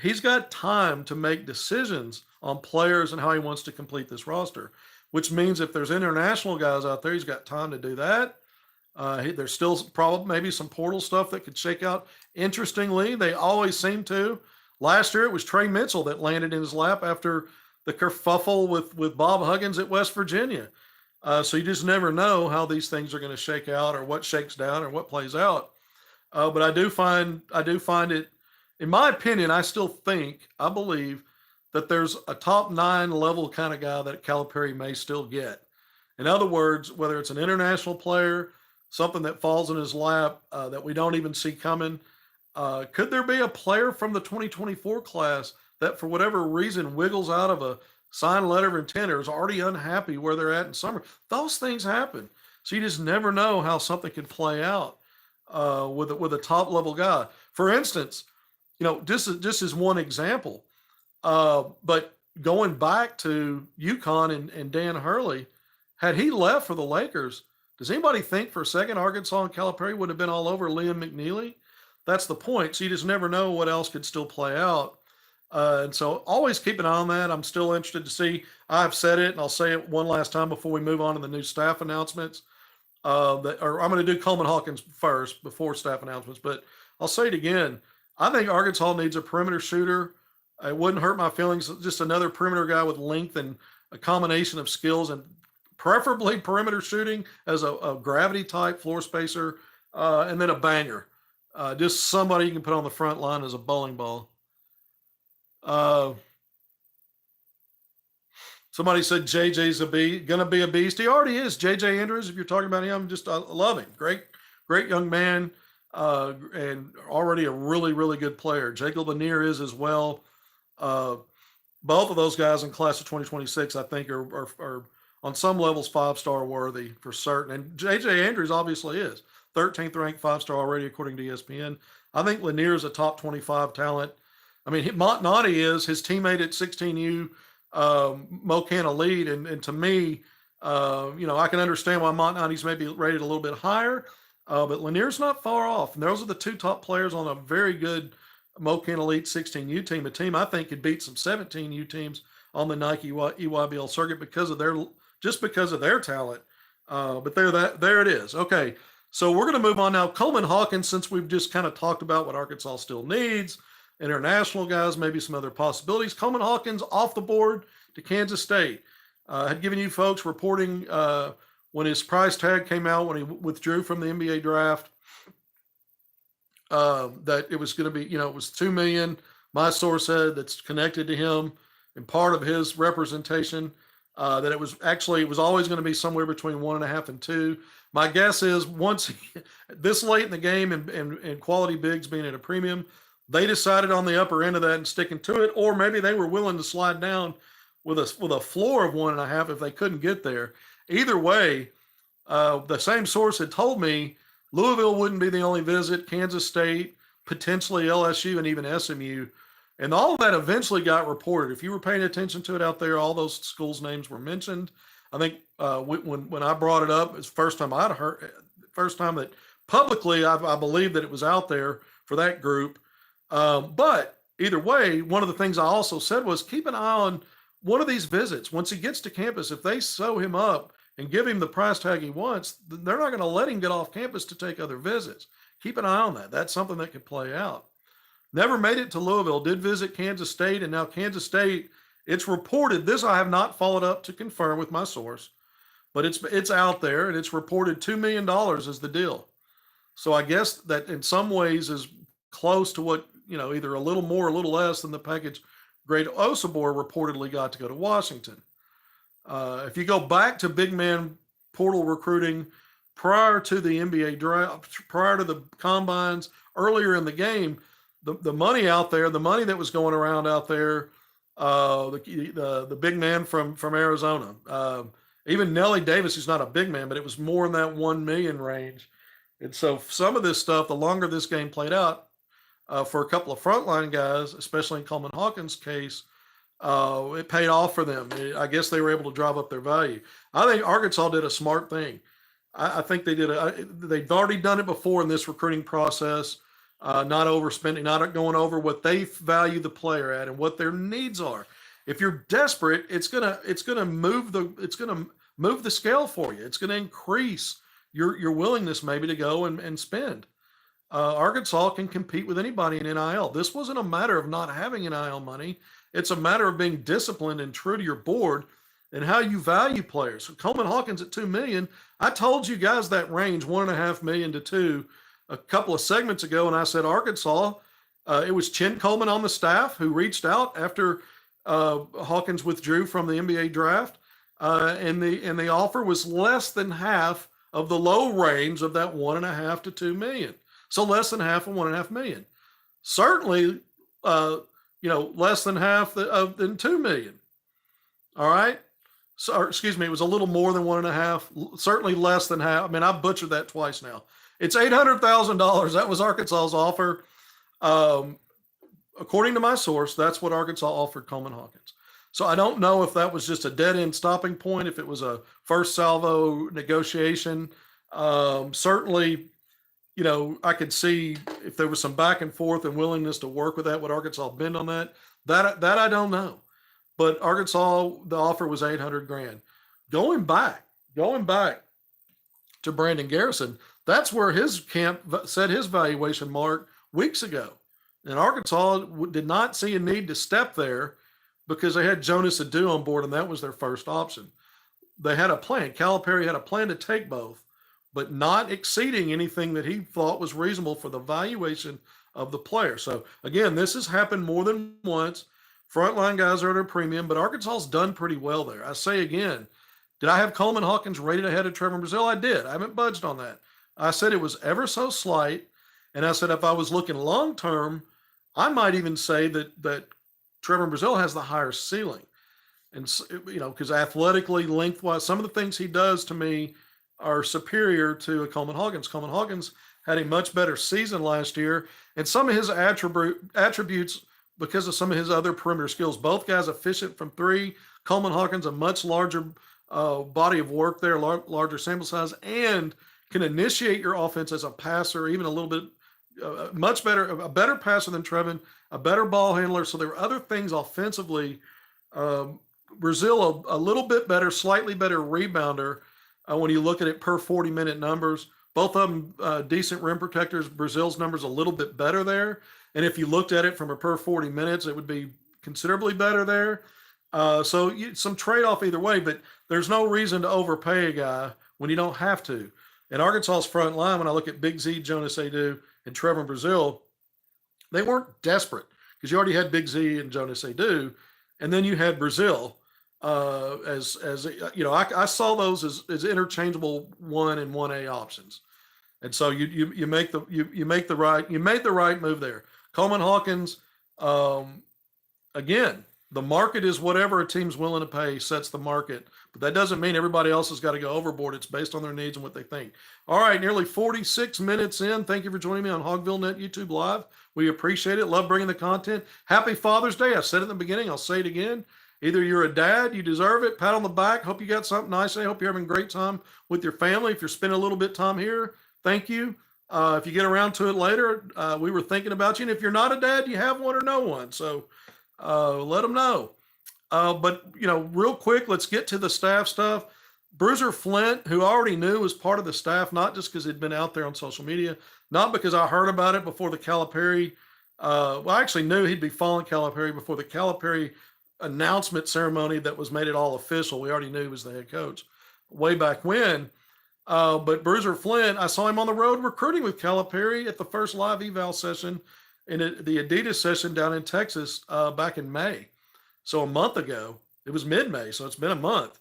he's got time to make decisions on players and how he wants to complete this roster, which means if there's international guys out there, he's got time to do that. There's still probably maybe some portal stuff that could shake out. Interestingly, they always seem to. Last year, it was Trey Mitchell that landed in his lap after the kerfuffle with Bob Huggins at West Virginia. So you just never know how these things are going to shake out or what shakes down or what plays out. But I do find it, in my opinion, I believe that there's a top 9 level kind of guy that Calipari may still get. In other words, whether it's an international player, something that falls in his lap that we don't even see coming, could there be a player from the 2024 class that for whatever reason wiggles out of a signed letter of intent or is already unhappy where they're at in summer? Those things happen. So you just never know how something can play out with a top level guy. For instance, this is one example. But going back to UConn and Dan Hurley, had he left for the Lakers, does anybody think for a second Arkansas and Calipari would have been all over Liam McNeely? That's the point. So you just never know what else could still play out. And so always keep an eye on that. I'm still interested to see. I've said it, and I'll say it one last time before we move on to the new staff announcements. I'm going to do Coleman Hawkins first before staff announcements, but I'll say it again. I think Arkansas needs a perimeter shooter. It wouldn't hurt my feelings. Just another perimeter guy with length and a combination of skills, and preferably perimeter shooting as a gravity type floor spacer, and then a banger. Just somebody you can put on the front line as a bowling ball. Somebody said JJ's going to be a beast. He already is. JJ Andrews, if you're talking about him, I love him. Great young man, and already a really, really good player. Jacob Lanier is as well. Both of those guys in class of 2026, I think, are on some levels 5-star worthy for certain. And JJ Andrews obviously is 13th ranked 5-star already, according to ESPN. I think Lanier is a top 25 talent. I mean, Montnati is his teammate at 16U, Mocan Elite. And to me, I can understand why Montnati's maybe rated a little bit higher, but Lanier's not far off. And those are the two top players on a very good Mocan Elite 16U team, a team I think could beat some 17U teams on the Nike EYBL circuit because of their talent. But there it is. Okay, so we're going to move on now. Coleman Hawkins, since we've just kind of talked about what Arkansas still needs, international guys, maybe some other possibilities. Coleman Hawkins off the board to Kansas State. I had given you folks reporting when his price tag came out, when he withdrew from the NBA draft, that it was going to be, it was $2 million. My source said that's connected to him and part of his representation, that it was always going to be somewhere between 1.5 and 2. My guess is this late in the game and quality bigs being at a premium, they decided on the upper end of that and sticking to it, or maybe they were willing to slide down with a floor of 1.5 if they couldn't get there. Either way, the same source had told me Louisville wouldn't be the only visit, Kansas State, potentially LSU, and even SMU. And all of that eventually got reported. If you were paying attention to it out there, all those schools' names were mentioned. I think when I brought it up, it's the first time that publicly I believe that it was out there for that group. But either way, one of the things I also said was keep an eye on one of these visits. Once he gets to campus, if they sew him up and give him the price tag he wants, they're not going to let him get off campus to take other visits. Keep an eye on that. That's something that could play out. Never made it to Louisville, did visit Kansas State, and now Kansas State, it's reported, this I have not followed up to confirm with my source, but it's out there, and it's reported $2 million is the deal. So I guess that in some ways is close to what, either a little more or a little less than the package Great Osabor reportedly got to go to Washington. If you go back to big man portal recruiting prior to the NBA draft, prior to the combines, earlier in the game, the money out there, the money that was going around out there, the big man from Arizona, even Nelly Davis, who's not a big man, but it was more in that 1 million range. And so some of this stuff, the longer this game played out, for a couple of frontline guys, especially in Coleman Hawkins' case, it paid off for them. I guess they were able to drive up their value. I think Arkansas did a smart thing. I think they've already done it before in this recruiting process. Not overspending, not going over what they value the player at and what their needs are. If you're desperate, it's gonna move the scale for you. It's gonna increase your willingness maybe to go and spend. Arkansas can compete with anybody in NIL. This wasn't a matter of not having NIL money. It's a matter of being disciplined and true to your board and how you value players. So Coleman Hawkins at $2 million. I told you guys that range, 1.5 million to 2. A couple of segments ago, and I said Arkansas, it was Chin Coleman on the staff who reached out after Hawkins withdrew from the NBA draft, and the offer was less than half of the low range of that 1.5 to 2 million. So less than half of 1.5 million. Certainly, less than half than 2 million. All right. So, excuse me, it was a little more than 1.5. Certainly less than half. I mean, I've butchered that twice now. It's $800,000. That was Arkansas's offer. According to my source, that's what Arkansas offered Coleman Hawkins. So I don't know if that was just a dead-end stopping point, if it was a first salvo negotiation. Certainly, I could see if there was some back and forth and willingness to work with that, would Arkansas bend on that? That I don't know. But Arkansas, the offer was $800,000. Going back to Brandon Garrison, that's where his camp set his valuation mark weeks ago. And Arkansas did not see a need to step there because they had Jonas Adu on board, and that was their first option. They had a plan. Calipari had a plan to take both, but not exceeding anything that he thought was reasonable for the valuation of the player. So, again, this has happened more than once. Frontline guys are at a premium, but Arkansas's done pretty well there. I say again, did I have Coleman Hawkins rated ahead of Trevor Brazile? I did. I haven't budged on that. I said it was ever so slight, and I said if I was looking long-term, I might even say that Trevor Brazile has the higher ceiling. And, because athletically, lengthwise, some of the things he does to me are superior to a Coleman Hawkins. Coleman Hawkins had a much better season last year, and some of his attributes because of some of his other perimeter skills. Both guys efficient from three. Coleman Hawkins, a much larger body of work there, larger sample size, and can initiate your offense as a passer, even a little bit much better, a better passer than Trevin, a better ball handler. So there were other things offensively. Brazil, a little bit better, slightly better rebounder when you look at it per 40-minute numbers. Both of them decent rim protectors. Brazil's numbers a little bit better there. And if you looked at it from a per 40 minutes, it would be considerably better there. So some trade-off either way, but there's no reason to overpay a guy when you don't have to. And Arkansas's front line, when I look at Big Z, Jonas Adu, and Trevor Brazil, they weren't desperate because you already had Big Z and Jonas Adu, and then you had Brazil as you know. I saw those as interchangeable 1 and 1A options, and so you make the right move there. Coleman Hawkins, again, the market is whatever a team's willing to pay sets the market, but that doesn't mean everybody else has got to go overboard. It's based on their needs and what they think. All right, nearly 46 minutes in. Thank you for joining me on HogvilleNET YouTube Live. We appreciate it. Love bringing the content. Happy Father's Day. I said it in the beginning. I'll say it again. Either you're a dad, you deserve it. Pat on the back. Hope you got something nice today. Hope you're having a great time with your family. If you're spending a little bit of time here, thank you. If you get around to it later, we were thinking about you. And if you're not a dad, you have one or no one. So let them know. But, real quick, let's get to the staff stuff. Bruiser Flint, who I already knew was part of the staff, not just because he'd been out there on social media, not because I heard about it before the Calipari. I actually knew he'd be following Calipari before the Calipari announcement ceremony that was made it all official. We already knew he was the head coach way back when. But Bruiser Flint, I saw him on the road recruiting with Calipari at the first live eval session in the Adidas session down in Texas back in May. So a month ago. It was mid-May, so it's been a month.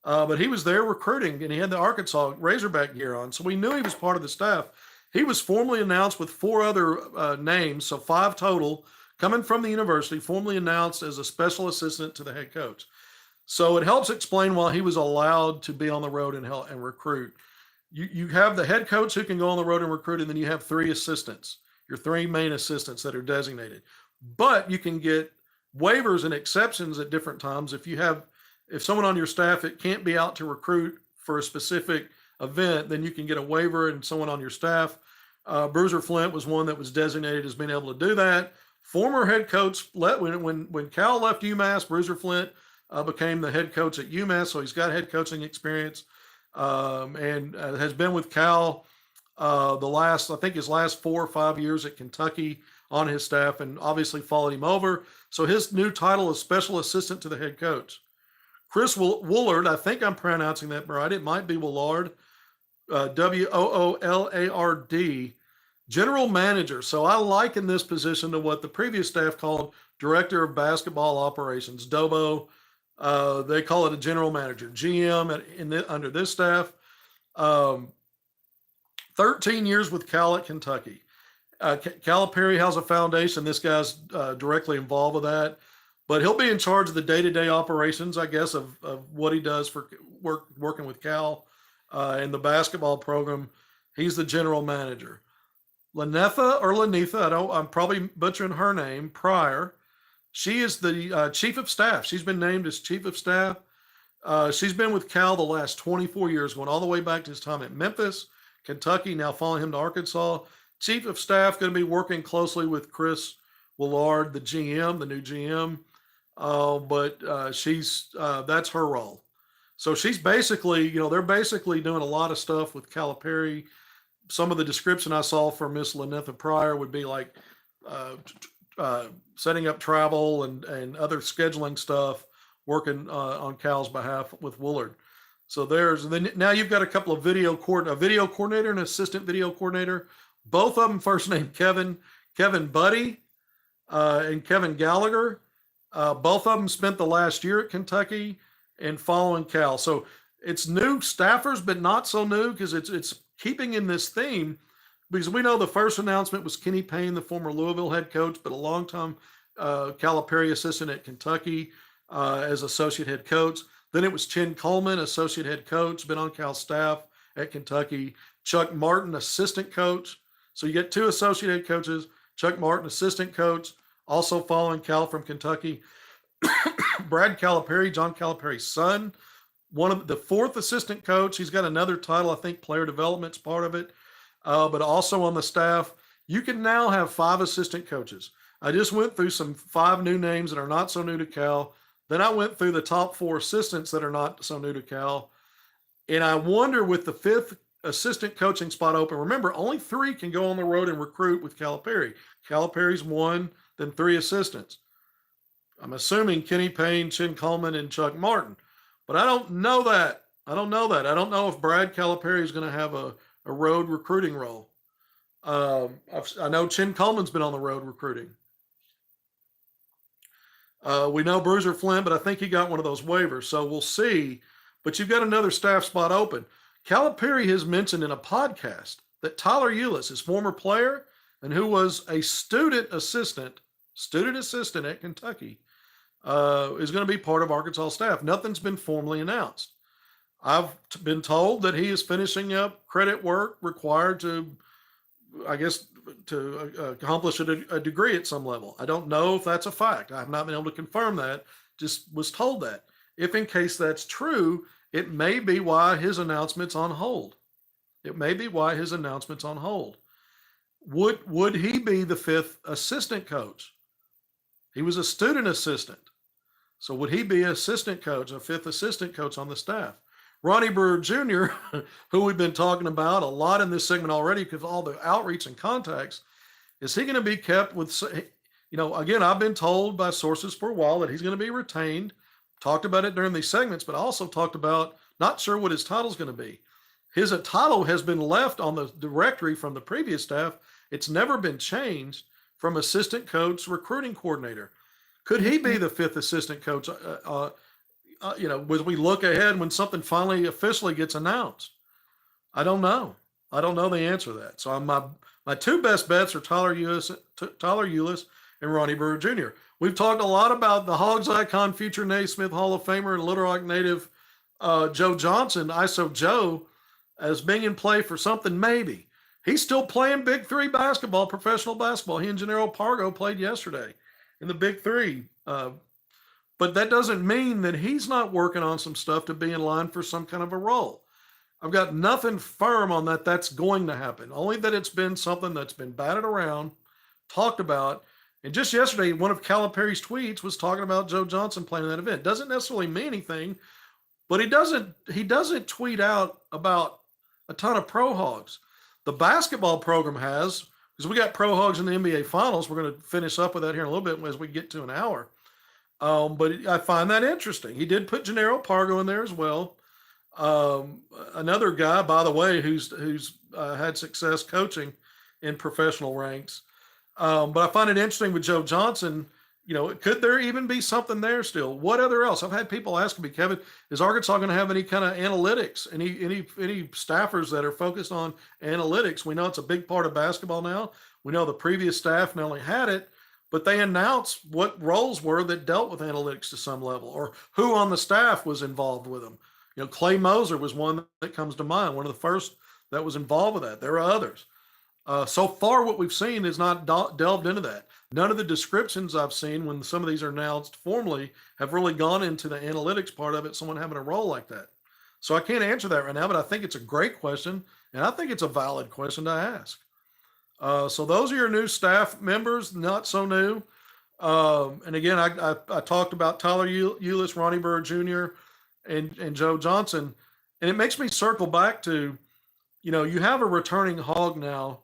But he was there recruiting, and he had the Arkansas Razorback gear on. So we knew he was part of the staff. He was formally announced with 4 other names, so 5 total, coming from the university, formally announced as a special assistant to the head coach. So it helps explain why he was allowed to be on the road and recruit. You have the head coach who can go on the road and recruit, and then you have 3 assistants, your 3 main assistants that are designated. But you can get waivers and exceptions at different times. If someone on your staff it can't be out to recruit for a specific event, then you can get a waiver and someone on your staff. Bruiser Flint was one that was designated as being able to do that. Former head coach, when Cal left UMass, Bruiser Flint became the head coach at UMass, so he's got head coaching experience and has been with Cal his last 4 or 5 years at Kentucky on his staff, and obviously followed him over. So his new title is special assistant to the head coach. Chris Woolard, I think I'm pronouncing that right. It might be Woolard, Woolard, general manager. So I liken this position to what the previous staff called director of basketball operations, DOBO. They call it a general manager, GM under this staff. 13 years with Cal at Kentucky. Calipari has a foundation. This guy's directly involved with that, but he'll be in charge of the day-to-day operations, I guess, of what he does for working with Cal in the basketball program. He's the general manager. Lanetha, I'm probably butchering her name, Pryor. She is the chief of staff. She's been named as chief of staff. She's been with Cal the last 24 years, going all the way back to his time at Memphis, Kentucky, now following him to Arkansas. Chief of staff going to be working closely with Chris Willard, the GM, the new GM. But that's her role. So she's basically, they're basically doing a lot of stuff with Calipari. Some of the description I saw from Miss Lanetha Pryor would be like setting up travel and other scheduling stuff, working on Cal's behalf with Willard. So now you've got a couple of a video coordinator and assistant video coordinator. Both of them first name Kevin Buddy and Kevin Gallagher. Both of them spent the last year at Kentucky and following Cal. So it's new staffers, but not so new because it's keeping in this theme, because we know the first announcement was Kenny Payne, the former Louisville head coach, but a long-time Calipari assistant at Kentucky as associate head coach. Then it was Chin Coleman, associate head coach, been on Cal's staff at Kentucky. Chuck Martin, assistant coach, So you get 2 associate head coaches, Chuck Martin, assistant coach, also following Cal from Kentucky. Brad Calipari, John Calipari's son, one of the 4th assistant coach. He's got another title, I think player development's part of it, but also on the staff. You can now have 5 assistant coaches. I just went through some 5 new names that are not so new to Cal. Then I went through the top 4 assistants that are not so new to Cal. And I wonder, with the 5th assistant coaching spot open, remember, only 3 can go on the road and recruit with Calipari. Calipari's 1, then 3 assistants. I'm assuming Kenny Payne, Chin Coleman, and Chuck Martin. But I don't know that. I don't know if Brad Calipari is going to have a road recruiting role. I know Chin Coleman's been on the road recruiting. We know Bruiser Flint, but I think he got one of those waivers, so we'll see. But you've got another staff spot open. Calipari has mentioned in a podcast that Tyler Eulis, his former player and who was a student assistant at Kentucky, is going to be part of Arkansas staff. Nothing's been formally announced. I've been told that he is finishing up credit work required to, I guess, to accomplish a degree at some level. I don't know if that's a fact. I've not been able to confirm that. Just was told that. If in case that's true, it may be why his announcement's on hold. Would he be the 5th assistant coach? He was a student assistant. So would he be assistant coach, a 5th assistant coach on the staff? Ronnie Brewer Jr., who we've been talking about a lot in this segment already because of all the outreach and contacts, is he going to be kept with, again, I've been told by sources for a while that he's going to be retained. Talked about it during these segments, but also talked about not sure what his title is going to be. His title has been left on the directory from the previous staff. It's never been changed from assistant coach, recruiting coordinator. Could he be the 5th assistant coach? As we look ahead when something finally officially gets announced, I don't know. I don't know the answer to that. So my 2 best bets are Tyler Eulis and Ronnie Brewer Jr. We've talked a lot about the Hogs icon, future Naismith Hall of Famer, and Little Rock native Joe Johnson, ISO Joe, as being in play for something maybe. He's still playing Big 3 basketball, professional basketball. He and Gennaro Pargo played yesterday in the Big 3. But that doesn't mean that he's not working on some stuff to be in line for some kind of a role. I've got nothing firm on that that's going to happen, only that it's been something that's been batted around, talked about. And just yesterday, one of Calipari's tweets was talking about Joe Johnson playing in that event. Doesn't necessarily mean anything, but he doesn't tweet out about a ton of Pro Hogs. The basketball program has, because we got Pro Hogs in the NBA Finals. We're going to finish up with that here in a little bit as we get to an hour. But I find that interesting. He did put Gennaro Pargo in there as well. Another guy, by the way, who's had success coaching in professional ranks. But I find it interesting with Joe Johnson. Could there even be something there still? What other else? I've had people asking me, Kevin, is Arkansas going to have any kind of analytics? Any staffers that are focused on analytics? We know it's a big part of basketball now. We know the previous staff not only had it, but they announced what roles were that dealt with analytics to some level, or who on the staff was involved with them. Clay Moser was one that comes to mind, one of the first that was involved with that. There are others. So far, what we've seen is not delved into that. None of the descriptions I've seen when some of these are announced formally have really gone into the analytics part of it, someone having a role like that. So I can't answer that right now, but I think it's a great question, and I think it's a valid question to ask. So those are your new staff members, not so new. And again, I talked about Tyler Eulis, Ronnie Burr Jr., and Joe Johnson. And it makes me circle back to, you have a returning Hog now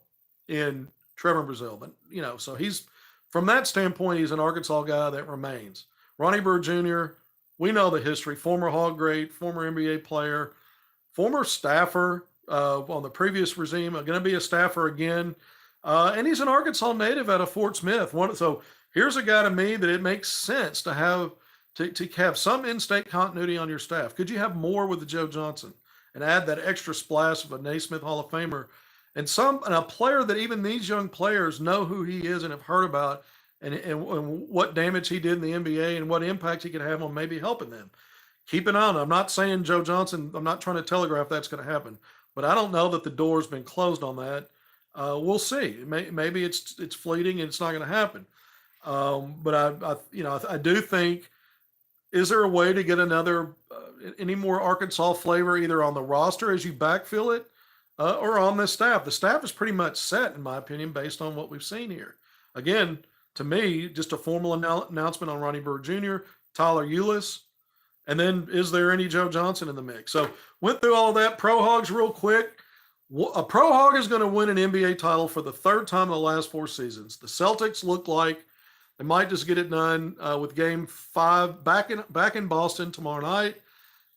in Trevor Brazil. But, so he's, from that standpoint, he's an Arkansas guy that remains. Ronnie Burr Jr., we know the history, former Hog great, former NBA player, former staffer on the previous regime, going to be a staffer again. And he's an Arkansas native out of Fort Smith. So here's a guy to me that it makes sense to have some in-state continuity on your staff. Could you have more with the Joe Johnson and add that extra splash of a Naismith Hall of Famer and a player that even these young players know who he is and have heard about and what damage he did in the NBA and what impact he could have on maybe helping them. Keep an eye on him. I'm not saying Joe Johnson, I'm not trying to telegraph that's going to happen, but I don't know that the door's been closed on that. We'll see. Maybe it's fleeting and it's not going to happen. But I do think, is there a way to get another any more Arkansas flavor either on the roster as you backfill it or on the staff? The staff is pretty much set, in my opinion, based on what we've seen here. Again, to me, just a formal announcement on Ronnie Bird Jr., Tyler Eulis, and then is there any Joe Johnson in the mix? So went through all that. Pro Hogs real quick. A Pro Hog is going to win an NBA title for the third time in the last 4 seasons. The Celtics look like they might just get it done with Game 5 back in Boston tomorrow night.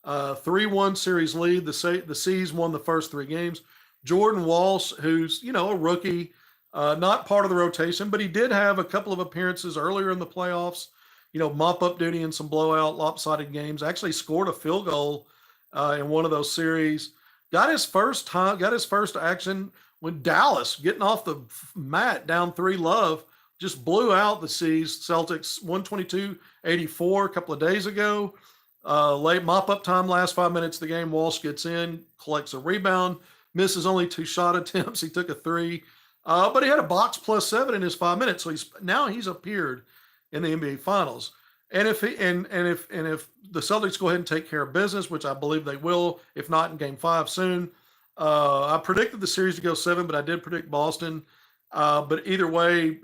3-1 series lead. The C's won the first 3 games. Jordan Walsh, who's a rookie, not part of the rotation, but he did have a couple of appearances earlier in the playoffs. Mop up duty in some blowout, lopsided games. Actually scored a field goal in one of those series. Got his first action when Dallas, getting off the mat down 3-love, just blew out the C's. Celtics 122-84 a couple of days ago. Late mop-up time, last 5 minutes of the game. Walsh gets in, collects a rebound, misses only 2 shot attempts. He took a 3, but he had a box +7 in his 5 minutes. So he's appeared in the NBA Finals. And if the Celtics go ahead and take care of business, which I believe they will, if not in Game 5 soon, I predicted the series to go 7, but I did predict Boston. But either way,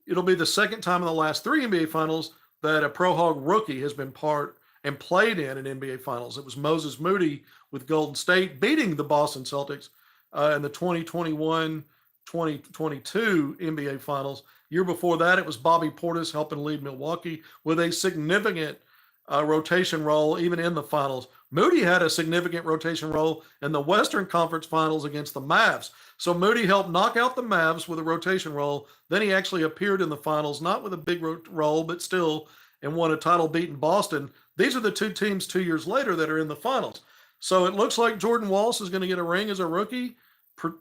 it'll be the second time in the last 3 NBA Finals that a Pro Hog rookie has been part and played in an NBA Finals. It was Moses Moody with Golden State beating the Boston Celtics in the 2021-2022 NBA Finals. Year before that, it was Bobby Portis helping lead Milwaukee with a significant rotation role even in the finals. Moody had a significant rotation role in the Western Conference Finals against the Mavs. So Moody helped knock out the Mavs with a rotation role. Then he actually appeared in the finals, not with a big role, but still, and won a title beating Boston. These are the 2 teams 2 years later that are in the finals. So it looks like Jordan Walsh is going to get a ring as a rookie,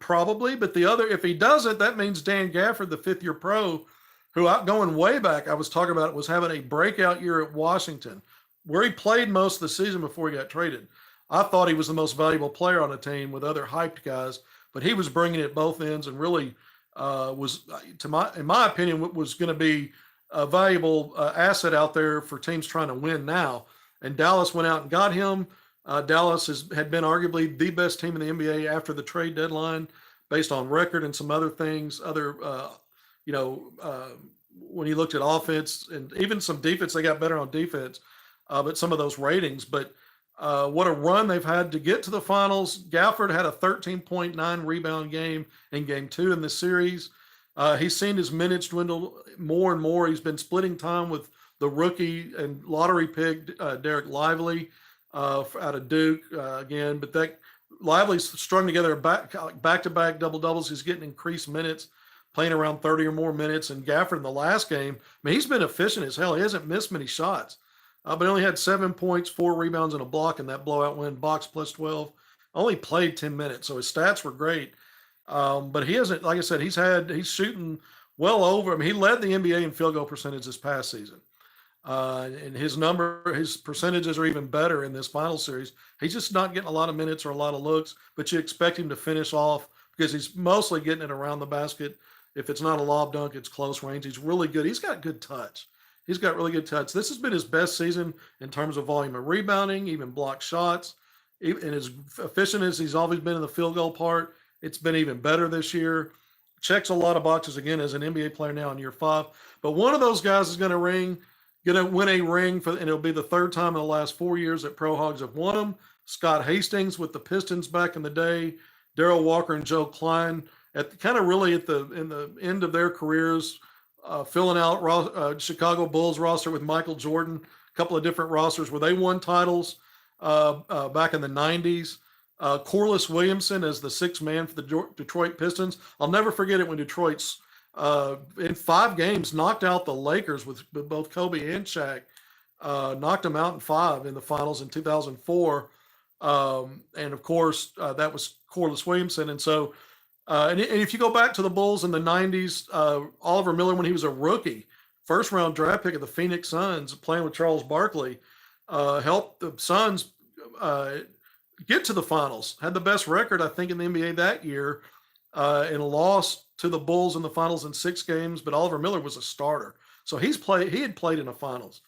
probably. But if he doesn't, that means Dan Gafford, the 5th-year pro, who going way back, I was talking about, was having a breakout year at Washington, where he played most of the season before he got traded. I thought he was the most valuable player on the team with other hyped guys, but he was bringing it both ends and really was, in my opinion, was going to be a valuable asset out there for teams trying to win now. And Dallas went out and got him. Dallas had been arguably the best team in the NBA after the trade deadline, based on record and some other things. When you looked at offense and even some defense, they got better on defense. But some of those ratings. But what a run they've had to get to the finals. Gafford had a 13.9 rebound game in Game 2 in this series. He's seen his minutes dwindle more and more. He's been splitting time with the rookie and lottery pick Derek Lively out of Duke again. But that Lively's strung together back-to-back double-doubles. He's getting increased minutes, playing around 30 or more minutes. And Gafford in the last game, he's been efficient as hell. He hasn't missed many shots. But only had 7 points, 4 rebounds, and a block in that blowout win, box +12. Only played 10 minutes, so his stats were great. But he hasn't, like I said, he's shooting well over. He led the NBA in field goal percentage this past season. And his percentages are even better in this final series. He's just not getting a lot of minutes or a lot of looks, but you expect him to finish off because he's mostly getting it around the basket. If it's not a lob dunk, it's close range. He's really good. He's got good touch. He's got really good touch. This has been his best season in terms of volume of rebounding, even block shots. And as efficient as he's always been in the field goal part, it's been even better this year. Checks a lot of boxes again as an NBA player now in year 5. But one of those guys is going to win a ring and it'll be the 3rd time in the last 4 years that Pro Hogs have won them. Scott Hastings with the Pistons back in the day, Darrell Walker and Joe Klein in the end of their careers. Filling out Chicago Bulls roster with Michael Jordan, a couple of different rosters where they won titles back in the 90s. Corliss Williamson as the 6th man for the Detroit Pistons. I'll never forget it when Detroit's in 5 games knocked out the Lakers with both Kobe and Shaq. Knocked them out in 5 in the finals in 2004. And of course, that was Corliss Williamson. And so, and if you go back to the Bulls in the 90s, Oliver Miller, when he was a rookie, 1st-round draft pick of the Phoenix Suns, playing with Charles Barkley, helped the Suns get to the finals. Had the best record, I think, in the NBA that year. and lost to the Bulls in the finals in 6 games. But Oliver Miller was a starter, so he had played in the finals.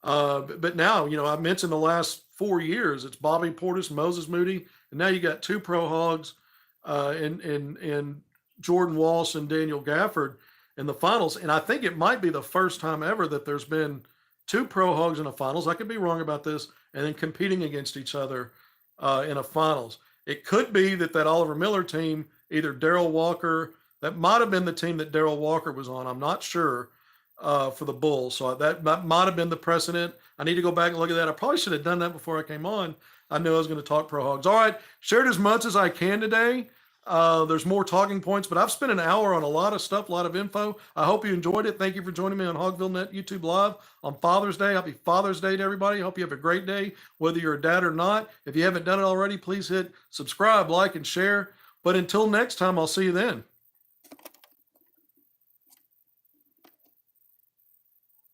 But now, I mentioned the last 4 years, it's Bobby Portis, Moses Moody, and now you got 2 Pro Hogs, and Jordan Walsh and Daniel Gafford in the finals. And I think it might be the first time ever that there's been 2 Pro Hogs in the finals. I could be wrong about this, and then competing against each other in a finals. It could be that Oliver Miller team, either Darrell Walker, that might have been the team that Darrell Walker was on. I'm not sure. For the Bulls. So that might have been the precedent. I need to go back and look at that. I probably should have done that before I came on. I knew I was going to talk Pro Hogs. All right, shared as much as I can today. There's more talking points, but I've spent an hour on a lot of stuff, a lot of info. I hope you enjoyed it. Thank you for joining me on HogvilleNET YouTube Live on Father's Day. Happy Father's Day to everybody. I hope you have a great day, whether you're a dad or not. If you haven't done it already, please hit subscribe, like, and share. But until next time, I'll see you then.